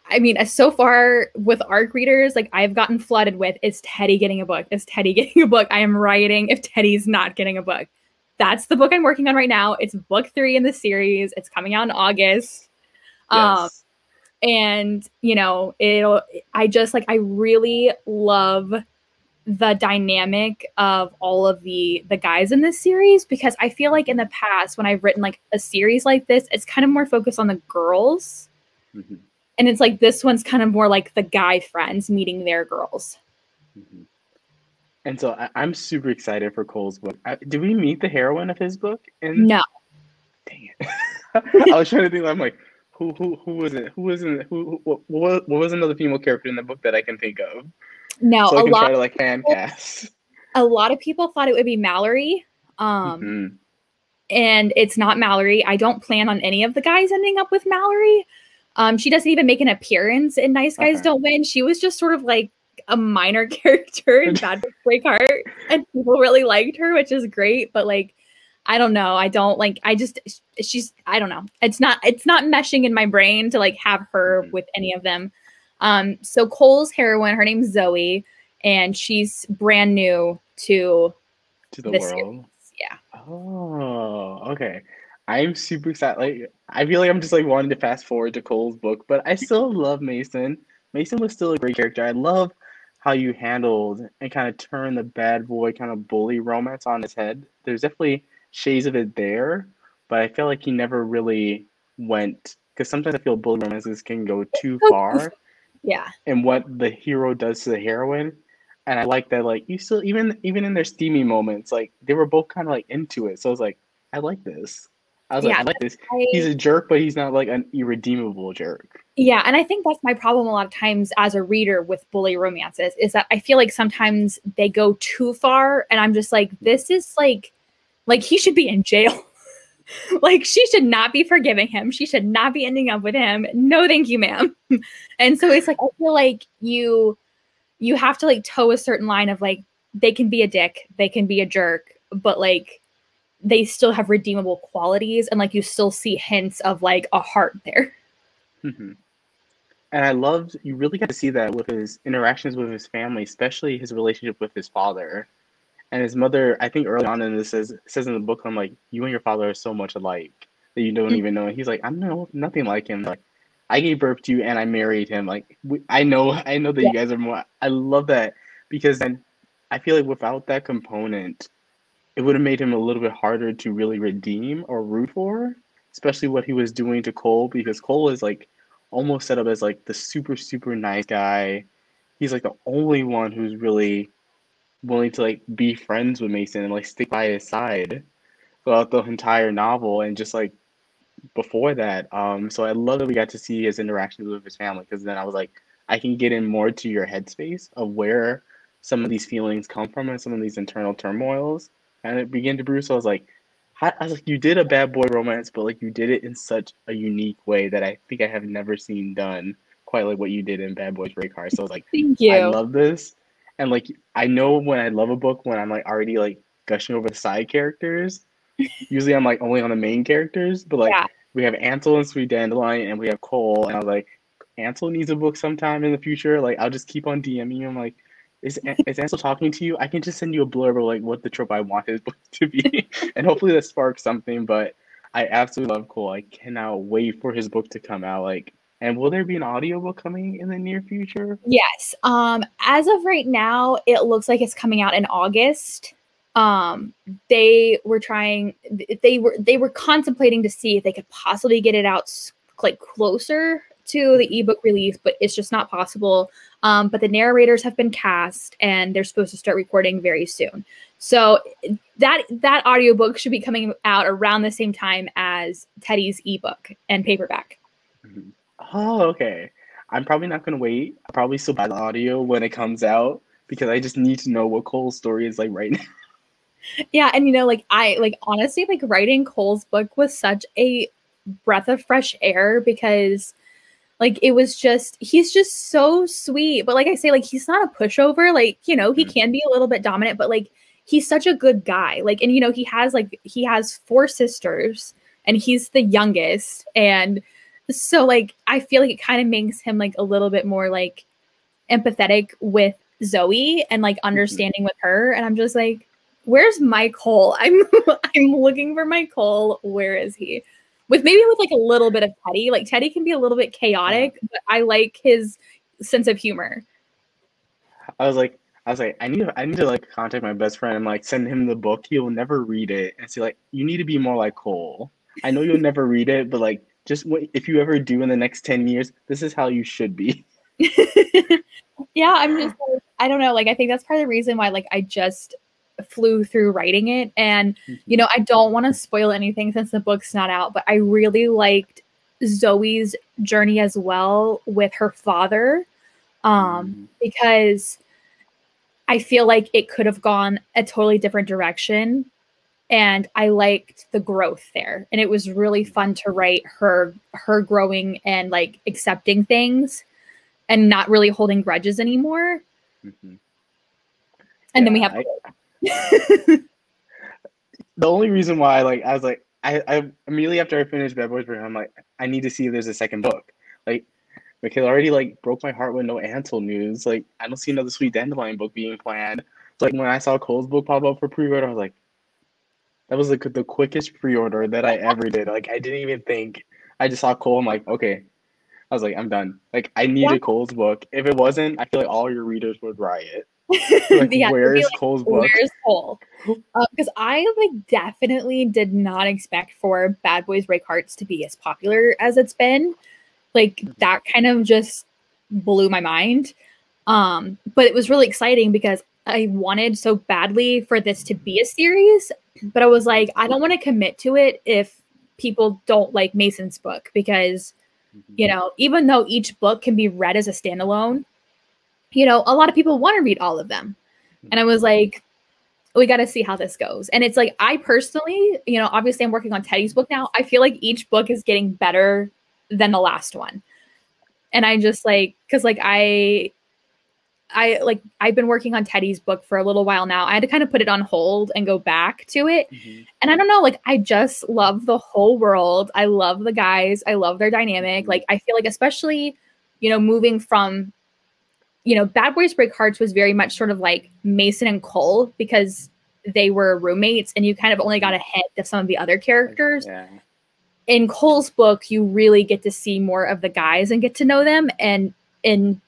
I mean, so far with ARC readers, like I've gotten flooded with, is Teddy getting a book? Is Teddy getting a book? I am writing if Teddy's not getting a book. That's the book I'm working on right now. It's book 3 in the series. It's coming out in August. Yes. And you know, I really love the dynamic of all of the guys in this series, because I feel like in the past when I've written like a series like this, it's kind of more focused on the girls. And it's like this one's kind of more like the guy friends meeting their girls. And so I'm super excited for Cole's book. Did we meet the heroine of his book? No. Dang it. I was trying to think. I'm like, who was it? What was another female character in the book that I can think of? No, so I can try to like hand cast. A lot of people thought it would be Mallory. And it's not Mallory. I don't plan on any of the guys ending up with Mallory. She doesn't even make an appearance in Nice Guys Don't Win. She was just sort of like a minor character in Bad Boys Break Heart, and people really liked her, which is great. But like, I don't know. I don't like. I don't know. It's not meshing in my brain to like have her with any of them. So Cole's heroine, her name's Zoe, and she's brand new to the world. Series. Yeah. Oh, okay. I'm super excited. Like, I feel like I'm just like wanting to fast forward to Cole's book, but I still love Mason. Mason was still a great character. I love how you handled and kind of turned the bad boy kind of bully romance on his head. There's definitely shades of it there, but I feel like he never really went, because sometimes I feel bully romances can go too far. Yeah. And what the hero does to the heroine. And I like that, like, you still, even in their steamy moments, like, they were both kind of like into it. So I was like, I like this. I like this. He's a jerk, but he's not like an irredeemable jerk. Yeah, and I think that's my problem a lot of times as a reader with bully romances, is that I feel like sometimes they go too far, and I'm just like, this is like he should be in jail. Like, she should not be forgiving him. She should not be ending up with him. No, thank you, ma'am. And so it's like, I feel like you have to like toe a certain line of like, they can be a dick, they can be a jerk, but like, they still have redeemable qualities, and like you still see hints of like a heart there. And I loved, you really got to see that with his interactions with his family, especially his relationship with his father and his mother. I think early on in this says in the book, I'm like, you and your father are so much alike that you don't even know. And he's like, I'm nothing like him. Like, I gave birth to you and I married him. Like, I know that you guys are more. I love that, because then I feel like without that component, it would have made him a little bit harder to really redeem or root for, especially what he was doing to Cole, because Cole is like almost set up as like the super, super nice guy. He's like the only one who's really willing to like be friends with Mason and like stick by his side throughout the entire novel, and just like before that. So I love that we got to see his interactions with his family, because then I was like, I can get in more to your headspace of where some of these feelings come from and some of these internal turmoils. And it began to brew. So I was like, you did a bad boy romance, but like you did it in such a unique way that I think I have never seen done quite like what you did in Bad Boys Break Hearts. So I was like, thank you. I love this. And like, I know when I love a book, when I'm like already like gushing over the side characters. Usually I'm like only on the main characters, but like we have Ansel and Sweet Dandelion, and we have Cole, and I was like, Ansel needs a book sometime in the future. Like, I'll just keep on DMing him like, is Ansel talking to you? I can just send you a blurb of like what the trope I want his book to be, and hopefully that sparks something. But I absolutely love Cole. I cannot wait for his book to come out. Like, and will there be an audiobook coming in the near future? Yes. As of right now, it looks like it's coming out in August. They were contemplating to see if they could possibly get it out like closer to the ebook release, but it's just not possible. But the narrators have been cast and they're supposed to start recording very soon. So that audiobook should be coming out around the same time as Teddy's ebook and paperback. Mhm. Oh, okay. I'm probably not gonna wait. I'll probably still buy the audio when it comes out because I just need to know what Cole's story is like right now. Yeah, and I honestly writing Cole's book was such a breath of fresh air because he's just so sweet. But like I say, he's not a pushover. He can be a little bit dominant, but he's such a good guy. And he has 4 sisters and he's the youngest. And so I feel like it kind of makes him a little bit more empathetic with Zoe and understanding with her. And I'm just like, where's my Cole? I'm looking for my Cole. Where is he? With a little bit of Teddy. Teddy can be a little bit chaotic, but I like his sense of humor. I was like, I need to contact my best friend and send him the book. He'll never read it and say you need to be more like Cole. I know you'll never read it, but just if you ever do in the next 10 years, this is how you should be. Yeah, I'm just I don't know. I think that's part of the reason why I just flew through writing it. And, I don't want to spoil anything since the book's not out, but I really liked Zoe's journey as well with her father. Because I feel like it could have gone a totally different direction. And I liked the growth there. And it was really fun to write her growing and accepting things and not really holding grudges anymore. Mm-hmm. And then we have the only reason why I was I immediately after I finished Bad Boys for Him, I'm like, I need to see if there's a second book. Micalea already broke my heart with no Ansel news. I don't see another Sweet Dandelion book being planned. So when I saw Cole's book pop up for pre-order, I was like, that was the quickest pre-order that I ever did. I didn't even think. I just saw Cole. I'm like, okay. I was like, I'm done. I needed Cole's book. If it wasn't, I feel like all your readers would riot. Yeah, where is Cole's book? Where's Cole? Because I definitely did not expect for Bad Boys Break Hearts to be as popular as it's been. That kind of just blew my mind. But it was really exciting because I wanted so badly for this to be a series, but I was like, I don't want to commit to it if people don't like Mason's book because, even though each book can be read as a standalone, a lot of people want to read all of them. And I was like, we got to see how this goes. And it's I personally, obviously I'm working on Teddy's book now. I feel like each book is getting better than the last one. And I just cause I've been working on Teddy's book for a little while now. I had to kind of put it on hold and go back to it. And I don't know, I just love the whole world. I love the guys. I love their dynamic. I feel especially, moving from, Bad Boys Break Hearts was very much sort of Mason and Cole because they were roommates and you kind of only got a hint of some of the other characters. Yeah. In Cole's book, you really get to see more of the guys and get to know them. And in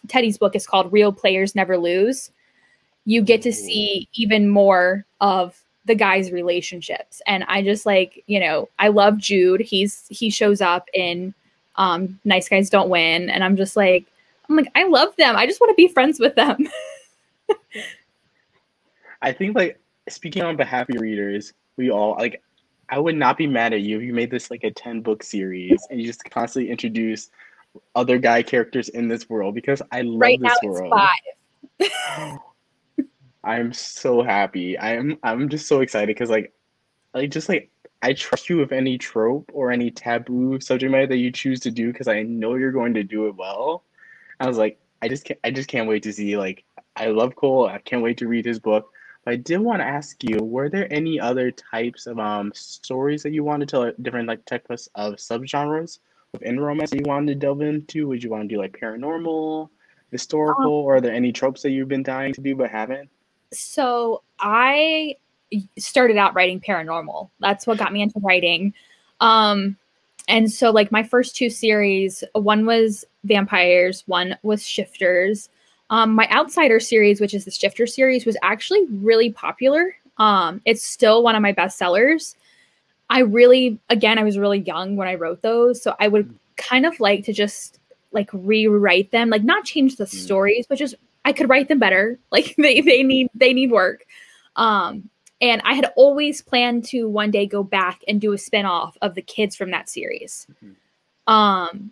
Teddy's book is called Real Players Never Lose. You get to see even more of the guys' relationships. And I just I love Jude. He shows up in Nice Guys Don't Win. And I'm I love them. I just want to be friends with them. I think speaking on behalf of your readers, we all I would not be mad at you if you made this a 10-book series and you just constantly introduce other guy characters in this world because I love this world. It's 5. I'm so happy. I'm just so excited because I trust you with any trope or any taboo subject matter that you choose to do because I know you're going to do it well. I was I just can't wait to see I love Cole. I can't wait to read his book. But I did want to ask you, were there any other types of stories that you wanted to tell, different types of subgenres within romance that you wanted to delve into? Would you want to do paranormal, historical, or are there any tropes that you've been dying to do but haven't? So I started out writing paranormal. That's what got me into writing. And so like my first 2 series, one was vampires, one was shifters. My Outsider series, which is the Shifter series, was actually really popular. It's still one of my best sellers. I was really young when I wrote those. So I would kind of like to just like rewrite them, like not change the stories, but just, I could write them better. Like they need work. And I had always planned to one day go back and do a spinoff of the kids from that series. And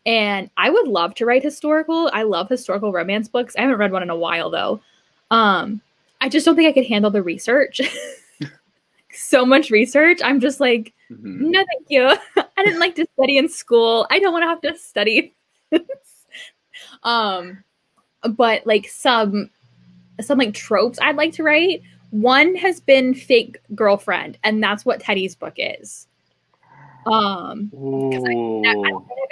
I would love to write historical. I love historical romance books. I haven't read one in a while though. I just don't think I could handle the research. So much research. I'm just like, no, thank you. I didn't like to study in school. I don't want to have to study. But like some like tropes I'd like to write. One has been fake girlfriend, and that's what Teddy's book is. I've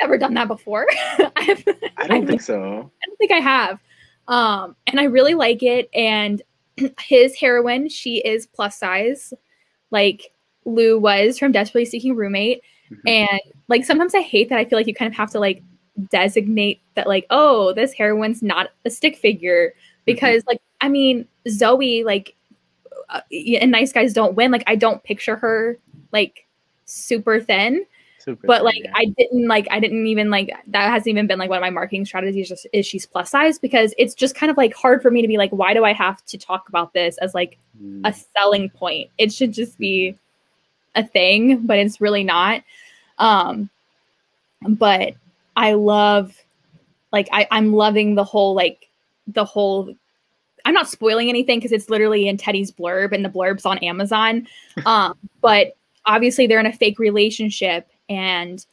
never done that before. I don't think so. I don't think I have. And I really like it. And his heroine, she is plus size, like Lou was from Desperately Seeking Roommate. And like sometimes I hate that. I feel like you kind of have to like designate that, like, oh, this heroine's not a stick figure, because like, I mean, Zoe, like, and Nice Guys Don't Win, like I don't picture her like super thin, but like yeah. I didn't even like, that hasn't even been like one of my marketing strategies, just is she's plus size, because it's just kind of like hard for me to be like, why do I have to talk about this as like a selling point? It should just be a thing, but it's really not. But I love, like, I'm loving the whole I'm not spoiling anything because it's literally in Teddy's blurb, and the blurb's on Amazon. But obviously they're in a fake relationship, and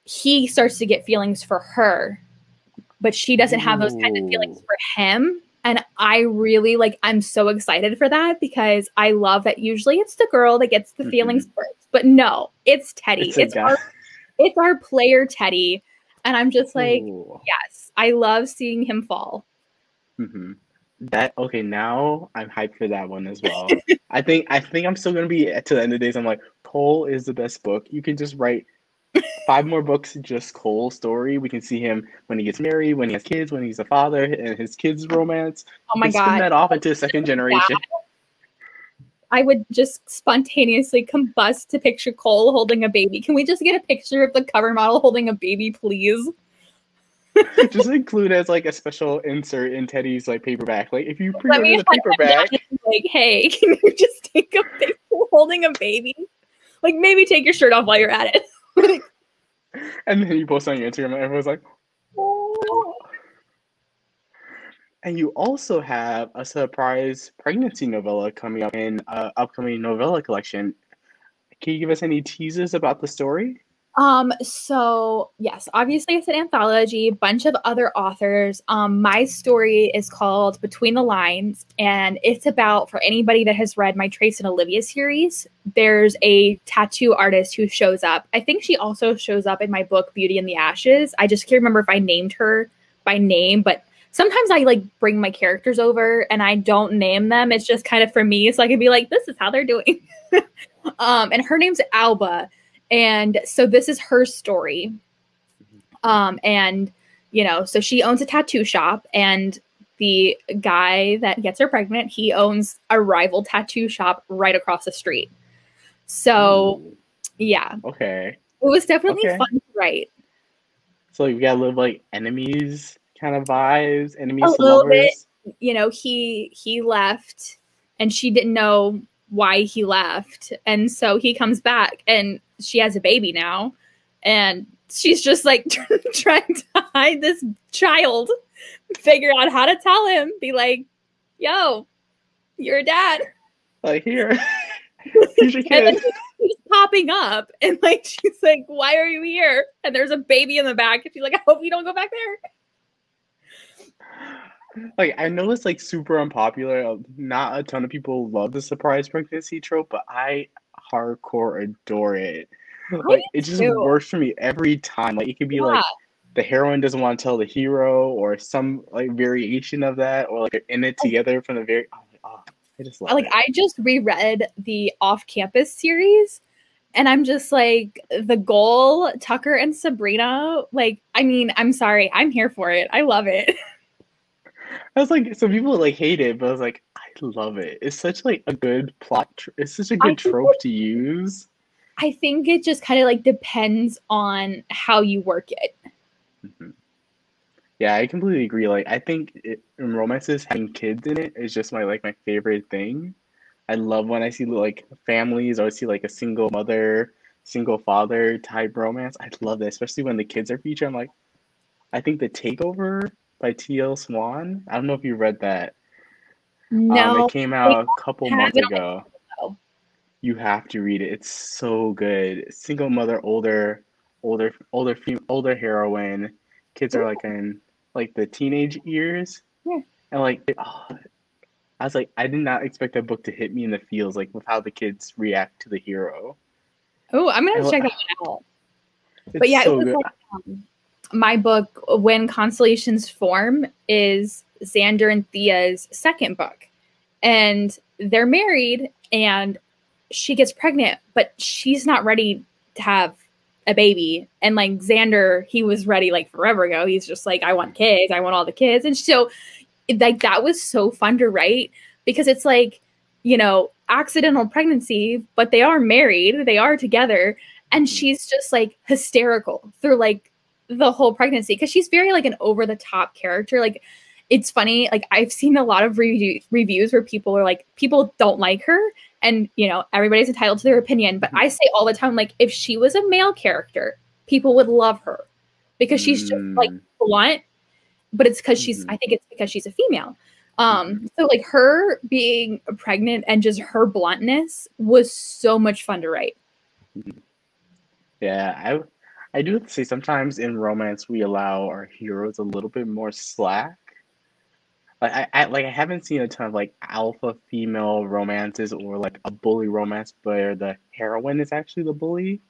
he starts to get feelings for her, but she doesn't have those kind of feelings for him. And I really I'm so excited for that, because I love that usually it's the girl that gets the feelings first, but no, it's Teddy. It's our player Teddy. And I'm just like, yes, I love seeing him fall. Okay, now I'm hyped for that one as well. I think I'm still gonna be to the end of the days. I'm like, Cole is the best book. You can just write 5 more books, just Cole's story. We can see him when he gets married, when he has kids, when he's a father, and his kids' romance. Oh my God! Spin that off into a second generation. I would just spontaneously combust to picture Cole holding a baby. Can we just get a picture of the cover model holding a baby, please? Just include as like a special insert in Teddy's like paperback. Like if you pre-order the paperback, like, hey, can you just take a picture holding a baby? Like maybe take your shirt off while you're at it. And then you post on your Instagram, and everyone's like, oh. And you also have a surprise pregnancy novella coming up in upcoming novella collection. Can you give us any teases about the story? So yes, obviously it's an anthology, bunch of other authors. My story is called Between the Lines, and it's about, for anybody that has read my Trace and Olivia series, there's a tattoo artist who shows up. I think she also shows up in my book, Beauty in the Ashes. I just can't remember if I named her by name, but sometimes I like bring my characters over and I don't name them. It's just kind of for me, so I can be like, this is how they're doing. And her name's Alba. And so this is her story. And, you know, so she owns a tattoo shop, and the guy that gets her pregnant, he owns a rival tattoo shop right across the street. So, yeah. Okay. It was definitely fun to write. So you got a little like enemies kind of vibes, enemies to lovers. Little bit. You know, he left, and she didn't know why he left, and so he comes back, and she has a baby now, and she's just like trying to hide this child, figure out how to tell him, be like, yo, you're a dad, like here's your kid. And then he's popping up, and like she's like, why are you here? And there's a baby in the back, and she's like, I hope you don't go back there. Like, I know it's like super unpopular. Not a ton of people love the surprise pregnancy trope, but I hardcore adore it. Like, it just works for me every time. Like, it could be like the heroine doesn't want to tell the hero, or some like variation of that, or like they're in it together from the very. I I just love it. I just reread the Off Campus series, and I'm just like, the goal, Tucker and Sabrina, like, I mean, I'm sorry, I'm here for it. I love it. I was like, some people like hate it, but I was like, I love it. It's such like a good it's such a I good think trope to use. I think it just kind of like depends on how you work it. Mm-hmm. Yeah, I completely agree. Like, I think in romances, having kids in it is just my favorite thing. I love when I see like families or I see like a single mother, single father type romance. I love that, especially when the kids are featured. I'm like, I think The Takeover by T.L. Swan. I don't know if you read that. It No, came we out a couple have months it on ago. the You have to read it. It's so good. Single mother, older heroine. Kids are show. like in like the teenage years, Yeah. and I was like, I did not expect that book to hit me in the feels, like with how the kids react to the hero. Oh, I'm I, gonna lo- check that one out. But it's yeah, it so was good. like my book, When Constellations Form, is Xander and Thea's second book. And they're married, and she gets pregnant, but she's not ready to have a baby. And like Xander, he was ready like forever ago. He's just like, I want kids, I want all the kids. And so like that was so fun to write, because it's like, you know, accidental pregnancy, but they are married, they are together, and she's just like hysterical through like the whole pregnancy, because she's very like an over the top character. Like, it's funny, like I've seen a lot of reviews where people are like, people don't like her, and you know, everybody's entitled to their opinion, but I say all the time, like, if she was a male character, people would love her, because she's just like blunt, but it's because I think it's because she's a female. So like her being pregnant and just her bluntness was so much fun to write. Yeah, I do have to say sometimes in romance we allow our heroes a little bit more slack. Like I haven't seen a ton of like alpha female romances or like a bully romance where the heroine is actually the bully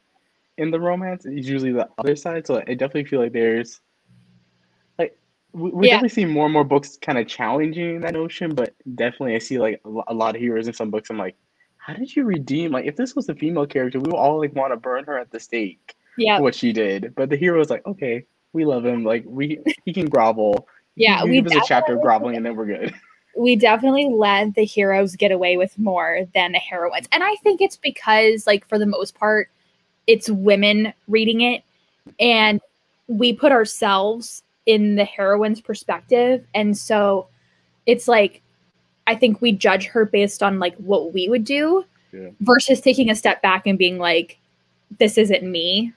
in the romance. It's usually the other side. So I definitely feel like there's like we're Yeah. definitely seeing more and more books kind of challenging that notion, but definitely I see like a lot of heroes in some books. I'm like, how did you redeem? Like, if this was a female character, we would all like want to burn her at the stake Yeah. for what she did. But the hero is like, okay, we love him. Like, he can grovel. Yeah, You give us a chapter of groveling, and then we're good. we definitely let the heroes get away with more than the heroines. And I think it's because, like, for the most part, it's women reading it, and we put ourselves in the heroine's perspective. And so it's like, I think we judge her based on like what we would do, versus taking a step back and being like, this isn't me.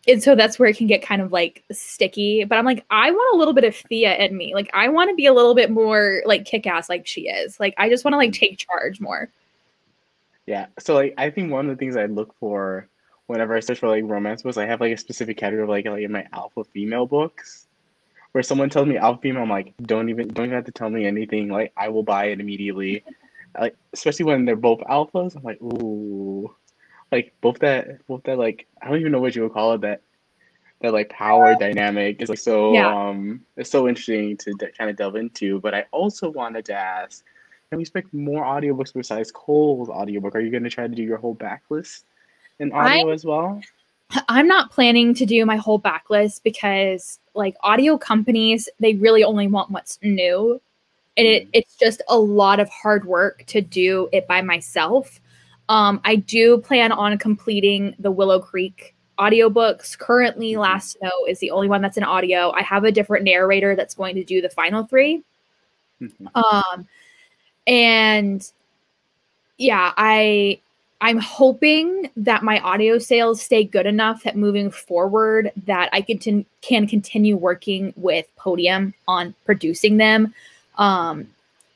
And so that's where it can get kind of like sticky. But I'm like, I want a little bit of Thea in me. Like, I want to be a little bit more like kick-ass like she is. Like, I just want to like take charge more. Yeah. So like I think one of the things I look for whenever I search for like romance books, I have like a specific category of like in my alpha female books. Where someone tells me alpha female, I'm like, don't even have to tell me anything. Like, I will buy it immediately. Like, especially when they're both alphas, I'm like, ooh. Like both that like I don't even know what you would call it, that like power dynamic is like so it's so interesting to kind of delve into. But I also wanted to ask, can we expect more audiobooks besides Cole's audiobook? Are you going to try to do your whole backlist in audio as well? I'm not planning to do my whole backlist, because like audio companies, they really only want what's new. And it's just a lot of hard work to do it by myself. I do plan on completing the Willow Creek audiobooks. Currently, Last Snow is the only one that's in audio. I have a different narrator that's going to do the final three. And yeah, I'm hoping that my audio sales stay good enough that moving forward that I can continue working with Podium on producing them.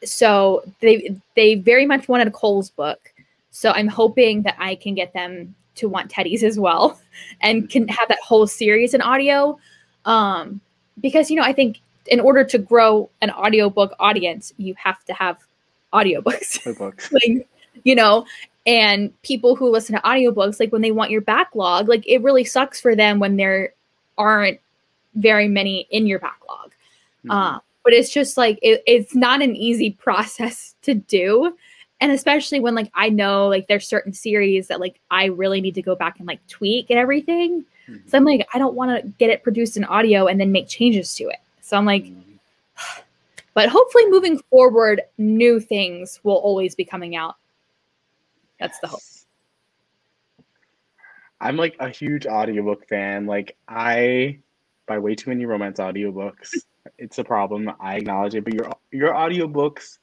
So they very much wanted Cole's book. So I'm hoping that I can get them to want Teddy's as well, and can have that whole series in audio. Because, you know, I think in order to grow an audiobook audience, you have to have audiobooks. Like, you know, and people who listen to audiobooks, like when they want your backlog, like it really sucks for them when there aren't very many in your backlog. but it's just like it's not an easy process to do. And especially when like I know like there's certain series that like I really need to go back and like tweak and everything. Mm-hmm. So I'm like, I don't want to get it produced in audio and then make changes to it. So I'm like, but hopefully moving forward, new things will always be coming out. That's the hope. I'm like a huge audiobook fan. Like I buy way too many romance audiobooks. It's a problem. I acknowledge it. But your audiobooks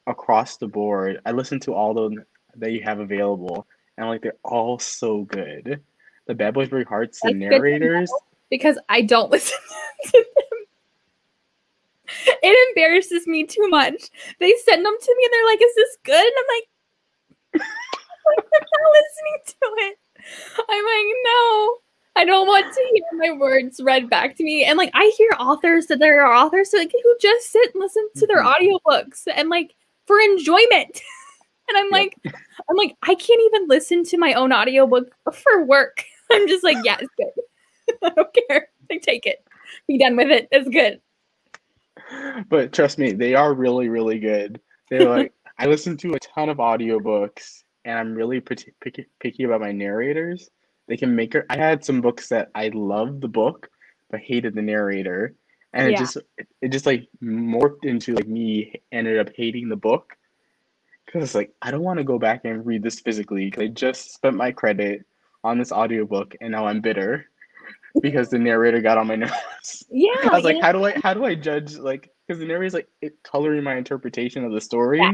across the board, I listen to all the that you have available, and like they're all so good. The Bad Boys Break Hearts, the That's good to narrators. know, because I don't listen to them. It embarrasses me too much. They send them to me and they're like, "Is this good?" And I'm like, I'm not listening to it. I'm like, no, I don't want to hear my words read back to me. And like, I hear authors that there are authors like who just sit and listen to their audiobooks and like for enjoyment. And I'm like, I can't even listen to my own audiobook for work. I'm just like, yeah, it's good. I don't care. I take it. Be done with it. It's good. But trust me, they are really, really good. They're like, I listen to a ton of audiobooks, and I'm really picky about my narrators. They can make it. I had some books that I loved the book, but hated the narrator, and Yeah. it just like morphed into like me ended up hating the book because like I don't want to go back and read this physically because I just spent my credit on this audiobook, and now I'm bitter because the narrator got on my nerves. Yeah. I was like, how do I judge like because the narrator's like coloring my interpretation of the story. Yeah.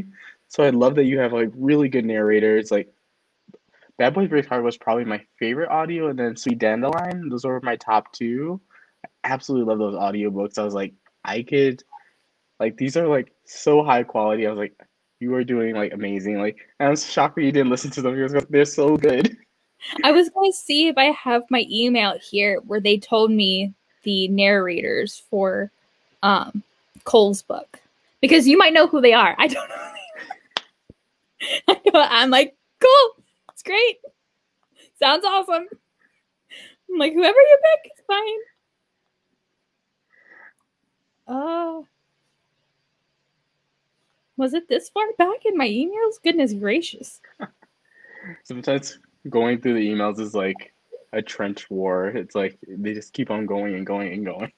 So I love that you have like really good narrators. Like Bad Boys Break Heart was probably my favorite audio, and then Sweet Dandelion. Those were my top two. I absolutely love those audiobooks. I was like, I could like these are like so high quality. I was like, you are doing like amazing. Like I was shocked that you didn't listen to them because they're so good. I was going to see if I have my email here where they told me the narrators for Cole's book. Because you might know who they are. I don't know. I'm like, cool. It's great. Sounds awesome. I'm like, whoever you pick, it's fine. Oh. Was it this far back in my emails? Goodness gracious. Sometimes going through the emails is like a trench war. It's like they just keep on going and going and going.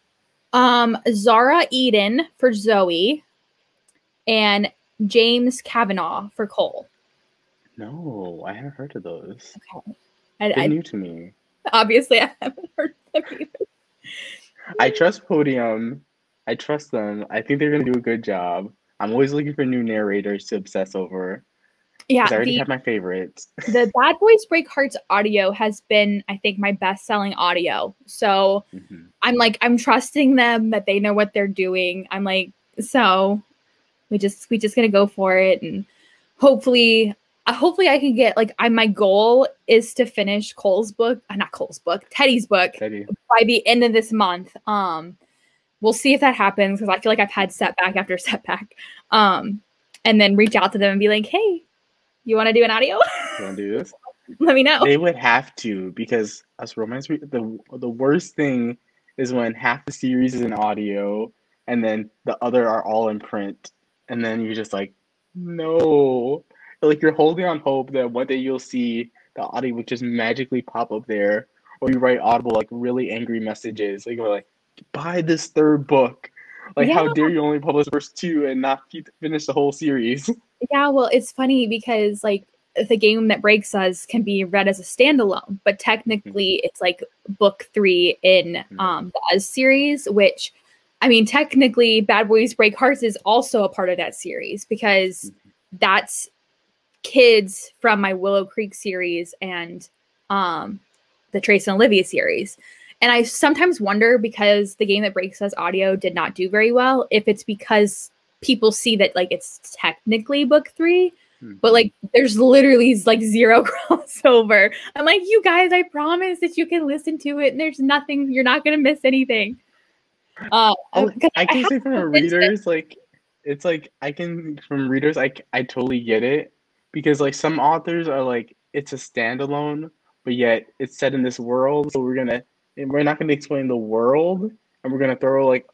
Zara Eden for Zoe and James Kavanaugh for Cole. No, I haven't heard of those. Okay. They're new to me. Obviously, I haven't heard of them either. I trust Podium. I trust them. I think they're going to do a good job. I'm always looking for new narrators to obsess over. Yeah, I already have my favorites. The Bad Boys Break Hearts audio has been, I think, my best-selling audio. So I'm trusting them that they know what they're doing. I'm like, so we just gonna go for it, and hopefully I can get like my goal is to finish Teddy's book by the end of this month. We'll see if that happens because I feel like I've had setback after setback. And then reach out to them and be like, hey, you want to do an audio? You want to do this? Let me know. They would have to because us romance the worst thing is when half the series is in audio and then the other are all in print, and then you're just like, no, like you're holding on hope that one day you'll see the audio would just magically pop up there, or you write Audible like really angry messages, like you're like, buy this third book. Like, how dare you only publish first two and not finish the whole series? Yeah, well, it's funny because, like, The Game That Breaks Us can be read as a standalone, but technically it's, like, book 3 in the Us series, which, I mean, technically Bad Boys Break Hearts is also a part of that series because that's kids from my Willow Creek series and the Trace and Olivia series. And I sometimes wonder, because The Game That Breaks Us audio did not do very well, if it's because people see that like it's technically book 3, but like there's literally like zero crossover. I'm like, you guys, I promise that you can listen to it and there's nothing, you're not gonna miss anything. I can say from readers, like it's like from readers, I totally get it, because like some authors are like, it's a standalone, but yet it's set in this world, so we're not going to explain the world, and we're going to throw like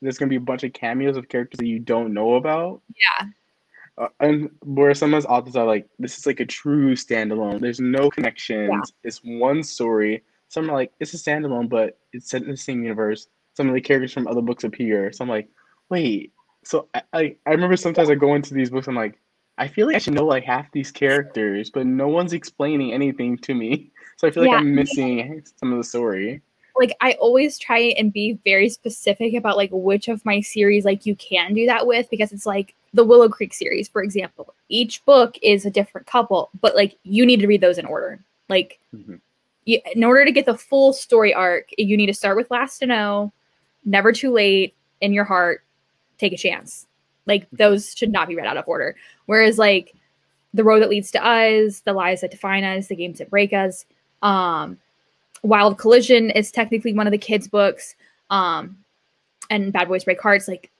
there's gonna be a bunch of cameos of characters that you don't know about. Yeah. And where some of those authors are like, this is like a true standalone. There's no Yeah. connections. It's one story. Some are like, it's a standalone, but it's set in the same universe. Some of the characters from other books appear. So I'm like, wait. So I remember sometimes I go into these books, I'm like, I feel like I should know like half these characters, but no one's explaining anything to me. So I feel like Yeah. I'm missing some of the story. Like I always try and be very specific about like which of my series like you can do that with, because it's like the Willow Creek series, for example. Each book is a different couple, but like you need to read those in order. Like in order to get the full story arc, you need to start with Last to Know, Never Too Late, In Your Heart, Take a Chance. Like those should not be read out of order. Whereas like The Road That Leads to Us, The Lies That Define Us, The Games That Break Us, Wild Collision is technically one of the kids' books, and Bad Boys Break Hearts. Like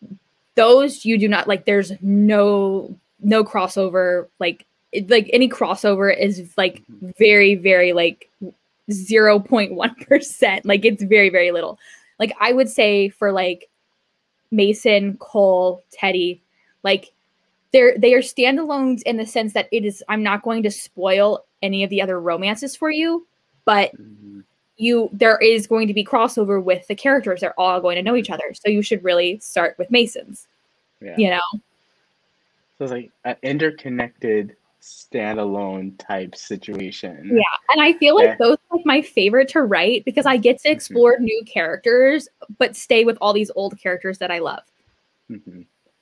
those, you do not like. There's no crossover. Like any crossover is like very very like 0.1%. Like it's very very little. Like I would say for like Mason, Cole, Teddy, like they are standalones in the sense that it is. I'm not going to spoil any of the other romances for you, but there is going to be crossover with the characters. They're all going to know each other. So you should really start with Mason's, you know? So it's like an interconnected standalone type situation. Yeah. And I feel like those are like my favorite to write because I get to explore new characters, but stay with all these old characters that I love.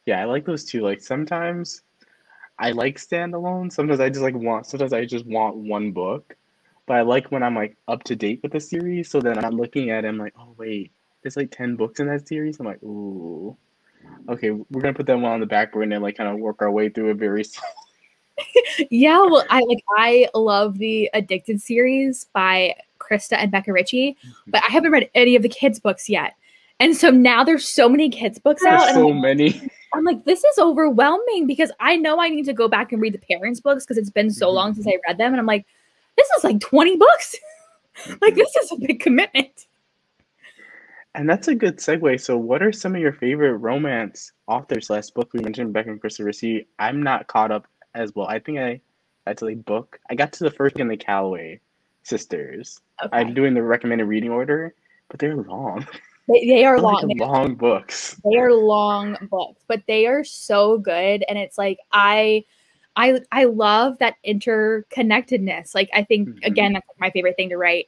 Yeah, I like those too. Like sometimes I like standalone. Sometimes I just want one book. But I like when I'm like up to date with the series, so then I'm looking at it, I'm like, oh wait, there's like 10 books in that series. I'm like, ooh, okay, we're gonna put that one on the back burner and like kind of work our way through it very slowly. Yeah, well, I love the Addicted series by Krista and Becca Ritchie, but I haven't read any of the kids' books yet. And so now there's so many kids' books out. There's so many. I'm like, this is overwhelming because I know I need to go back and read the parents' books because it's been so long since I read them, and I'm like, this is like 20 books. Like, this is a big commitment. And that's a good segue. So what are some of your favorite romance authors last book? We mentioned Becca and Krista Ritchie. I'm not caught up as well. I think I got to like book. I got to the first in the Calloway sisters. Okay. I'm doing the recommended reading order, but they're long. They are long. Like long books. They are long books, but they are so good. And it's like, I love that interconnectedness. Like, I think, again, that's my favorite thing to write.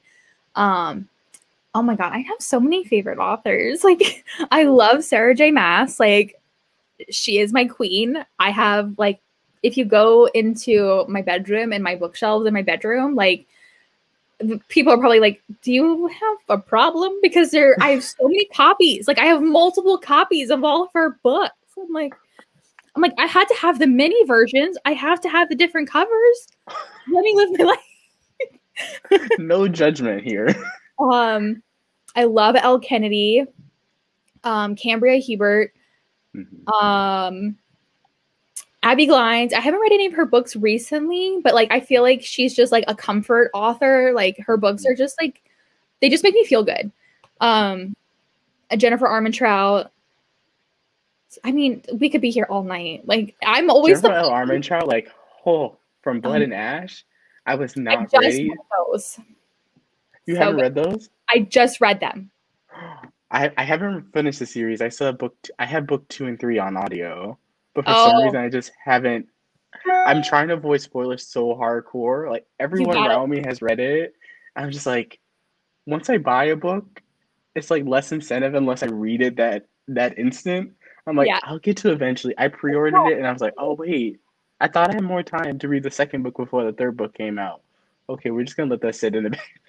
Oh my God, I have so many favorite authors. Like, I love Sarah J. Maas. Like, she is my queen. I have, like, if you go into my bedroom and my bookshelves in my bedroom, like, people are probably like, do you have a problem? Because I have so many copies. Like, I have multiple copies of all of her books. I'm like, I had to have the mini versions. I have to have the different covers. Let me live my life. No judgment here. I love Elle Kennedy, Cambria Hebert, Abby Glines. I haven't read any of her books recently, but like I feel like she's just like a comfort author. Like her books are just like, they just make me feel good. Jennifer Armentrout. I mean, we could be here all night. Like, I'm always Jennifer Armentrout, like, from Blood and Ash. I was not ready. Those. You haven't read those? I just read them. I haven't finished the series. I still have I have book 2 and 3 on audio, but for some reason I just haven't. I'm trying to avoid spoilers so hardcore. Like everyone around me has read it. I'm just like, once I buy a book, it's like less incentive unless I read it that instant. I'm like, I'll get to eventually. I pre-ordered it and I was like, oh wait, I thought I had more time to read the second book before the third book came out. Okay, we're just gonna let that sit in the back.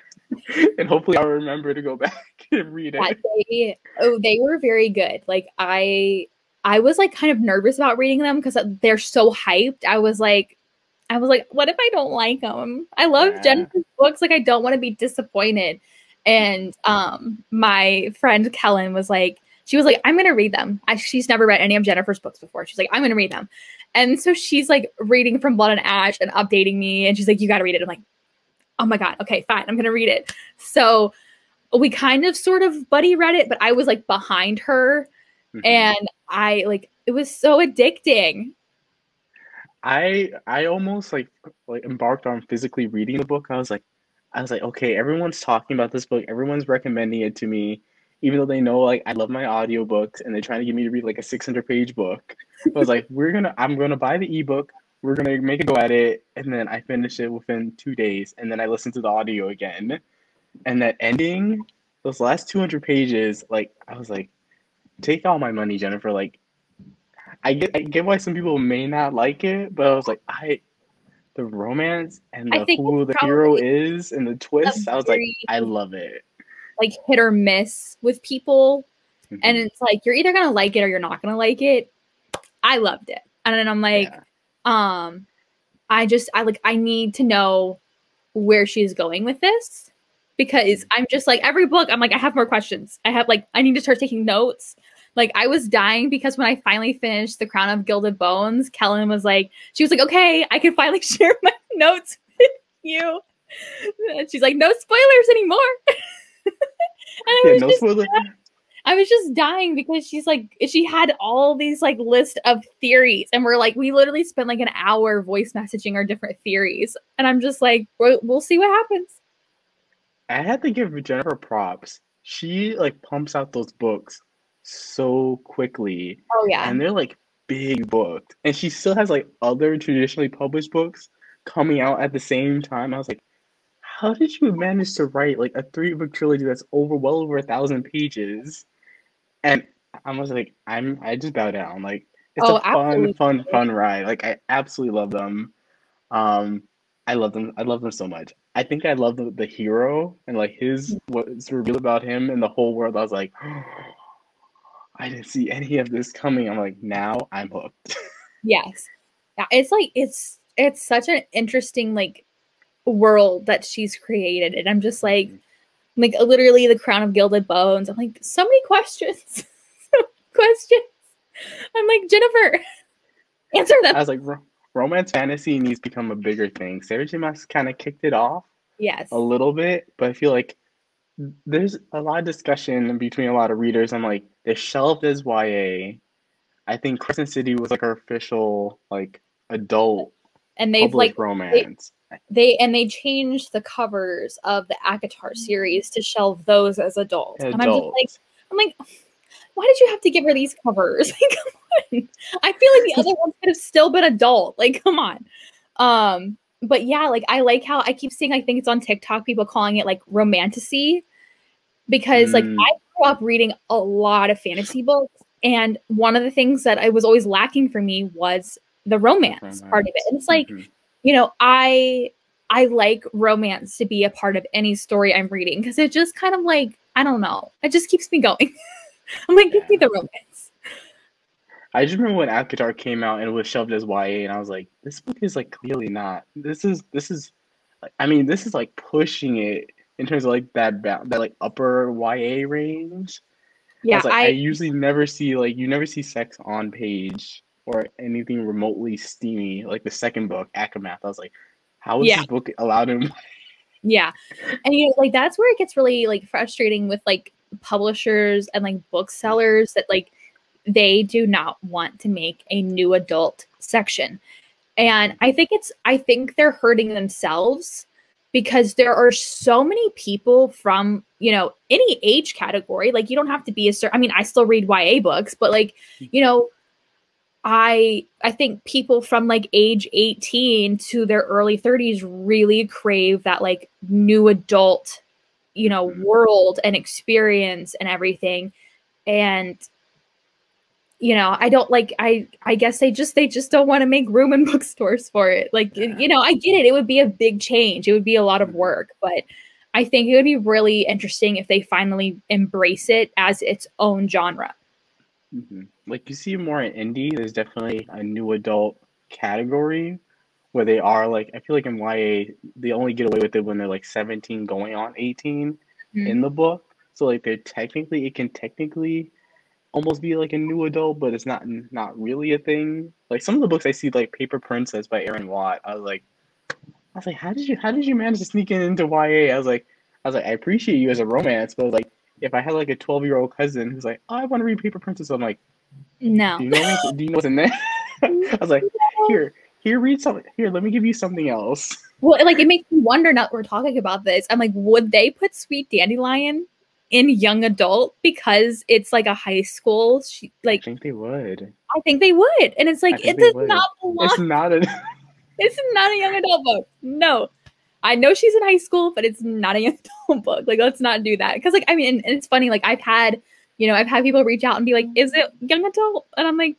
And hopefully I'll remember to go back and read it. They were very good. Like I was like kind of nervous about reading them because they're so hyped. I was like, what if I don't like them? I love Jennifer's books. Like I don't want to be disappointed. And my friend Kellen was like, I'm going to read them. She's never read any of Jennifer's books before. She's like, I'm going to read them. And so she's like reading From Blood and Ash and updating me. And she's like, you got to read it. I'm like, oh my God. Okay, fine. I'm going to read it. So we kind of sort of buddy read it, but I was like behind her. Hmm. And it was so addicting. I almost like embarked on physically reading the book. I was like, okay, everyone's talking about this book, everyone's recommending it to me, even though they know like I love my audiobooks and they're trying to get me to read like a 600-page book. But I was like, I'm gonna buy the ebook, we're gonna make a go at it, and then I finished it within 2 days, and then I listened to the audio again. And that ending, those last 200 pages, like I was like, take all my money, Jennifer. Like I get why some people may not like it, but I was like, the romance and I the think it's who the hero probably is and the a twist, I was like, very I love it. like hit or miss with people. And Hmm. it's like you're either gonna like it or you're not gonna like it. I loved it. And then I'm like, Yeah. um, I need to know where she's going with this because I'm just like every book, I'm like, I have more questions. I need to start taking notes. Like I was dying because when I finally finished The Crown of Gilded Bones, Kellen was like, she was like, okay, I can finally share my notes with you. And she's like, no spoilers anymore. And Yeah, no spoiler. I was just dying because she had all these like list of theories, and we literally spent like an hour voice messaging our different theories, and I'm just like, we'll see what happens. I had to give Jennifer props. She like pumps out those books so quickly, Oh yeah. and they're like big books. And she still has like other traditionally published books coming out at the same time. I was like, how did you manage to write like a 3-book trilogy that's well over 1,000 pages? And I was like, I just bow down. Like it's a Oh, absolutely. fun ride. Like I absolutely love them. Um, I love them. I love them so much. I think I love the hero and like his what's revealed about him and the whole world. I was like, oh, I didn't see any of this coming. I'm like, now I'm hooked. Yes. Yeah, it's like it's such an interesting like world that she's created, and I'm just like literally The Crown of Gilded Bones. I'm like, so many questions. So many questions. I'm like, Jennifer, answer them. I was like, romance fantasy needs to become a bigger thing. Sarah J. Maas kind of kicked it off Yes. a little bit, but I feel like there's a lot of discussion between a lot of readers. I'm like, they shelved as YA. I think Crescent City was like our official like adult And they've published like romance. they changed the covers of the ACOTAR series to shelve those as adults. And Adults. I'm like, why did you have to give her these covers? Like, come on. I feel like the other ones could have still been adult. Like, come on. But yeah, like I like how I keep seeing, I think it's on TikTok, people calling it like romantasy, because like I grew up reading a lot of fantasy books, and one of the things that I was always lacking for me was the romance part of it. And it's like, you know, I like romance to be a part of any story I'm reading because it just kind of like, I don't know, it just keeps me going. I'm like, give me the romance. I just remember when Avatar came out and it was shoved as YA, and I was like, this book is like clearly not. I mean, this is like pushing it in terms of like that like upper YA range. I Yeah, was like, I usually never see like you never see sex on page or anything remotely steamy like the second book, Akamath. I was like, how is yeah, this book allowed in? yeah. And you know, like that's where it gets really like frustrating with like publishers and like booksellers that like they do not want to make a new adult section. And I think they're hurting themselves because there are so many people from, you know, any age category. Like you don't have to be a certain, I mean, I still read YA books, but like, you know, I think people from like age 18 to their early 30s really crave that like new adult, you know, world and experience and everything. And you know, I don't like, I guess they just don't want to make room in bookstores for it. Like, you know, I get it. It would be a big change. It would be a lot of work, but I think it would be really interesting if they finally embrace it as its own genre. Like you see more in indie, there's definitely a new adult category where they are like, I feel like in YA, they only get away with it when they're like 17 going on 18 in the book. So like it can technically almost be like a new adult, but it's not really a thing. Like some of the books I see, like Paper Princess by Aaron Watt, I was like, how did you manage to sneak into YA? I was like, I appreciate you as a romance, but like if I had like a 12-year-old cousin who's like, oh, I want to read Paper Princess, I'm like, No. do you know what's in there? I was like, here, read something. Here, let me give you something else. Well, like, it makes me wonder now that we're talking about this. I'm like, would they put Sweet Dandelion in young adult because it's like a high school? I think they would. I think they would. And it's like, it does not belong. It's not It's not a young adult book. No. I know she's in high school, but it's not a young adult book. Like, let's not do that. Because, like, I mean, and it's funny. Like, I've had people reach out and be like, is it young adult? And I'm like,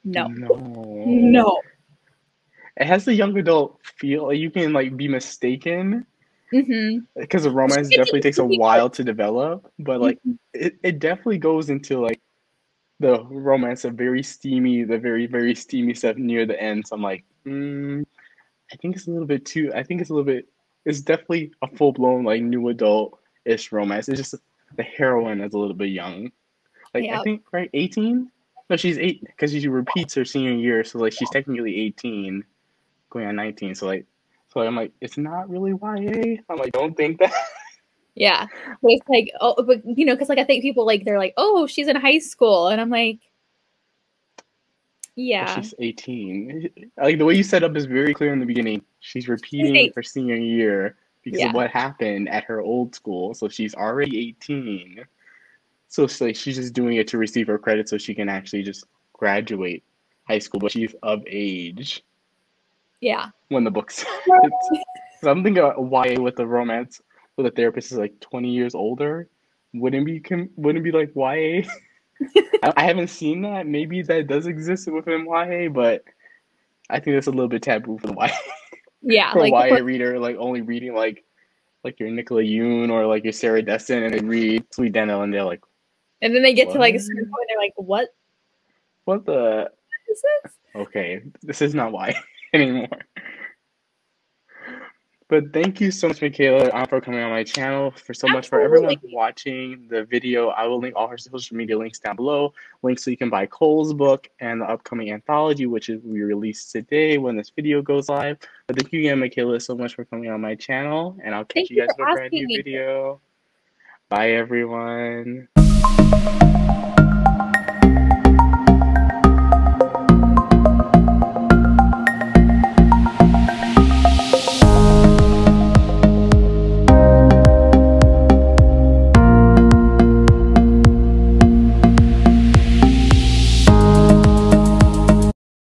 no. No. It has the young adult feel. Like, you can, like, be mistaken. Because the romance definitely takes a while to develop. But, like, it definitely goes into, like, the romance of very steamy stuff near the end. So I'm like, I think it's a little bit too. It's definitely a full blown like new adult-ish romance. It's just the heroine is a little bit young. Like I think 18. No, she's 8 because she repeats her senior year, so like she's technically 18, going on 19. So I'm like, it's not really YA. I'm like, don't think that. Yeah, but it's like, oh, but because like I think people like they're like, oh, she's in high school, and I'm like, yeah, but she's 18. Like the way you set up is very clear in the beginning. She's repeating her senior year because of what happened at her old school, so she's already 18. So it's like she's just doing it to receive her credit so she can actually just graduate high school, but she's of age. Yeah. When the book starts. So I'm thinking about YA with the romance. Where the therapist is like 20 years older, wouldn't be like YA? I haven't seen that. Maybe that does exist within YA, but I think that's a little bit taboo for the YA. Yeah, for like a YA reader, like only reading like your Nicola Yoon or like your Sarah Destin, and they read Sweet Dandelion, and they're like, and then they get to like a certain point, they're like, what? What is this? Okay, this is not YA anymore. But thank you so much, Micalea, for coming on my channel. For everyone watching the video, I will link all her social media links down below. Links so you can buy Cole's book and the upcoming anthology, which will be released today when this video goes live. But thank you again, Micalea, so much for coming on my channel. And I'll catch you guys in a brand new video. Bye, everyone.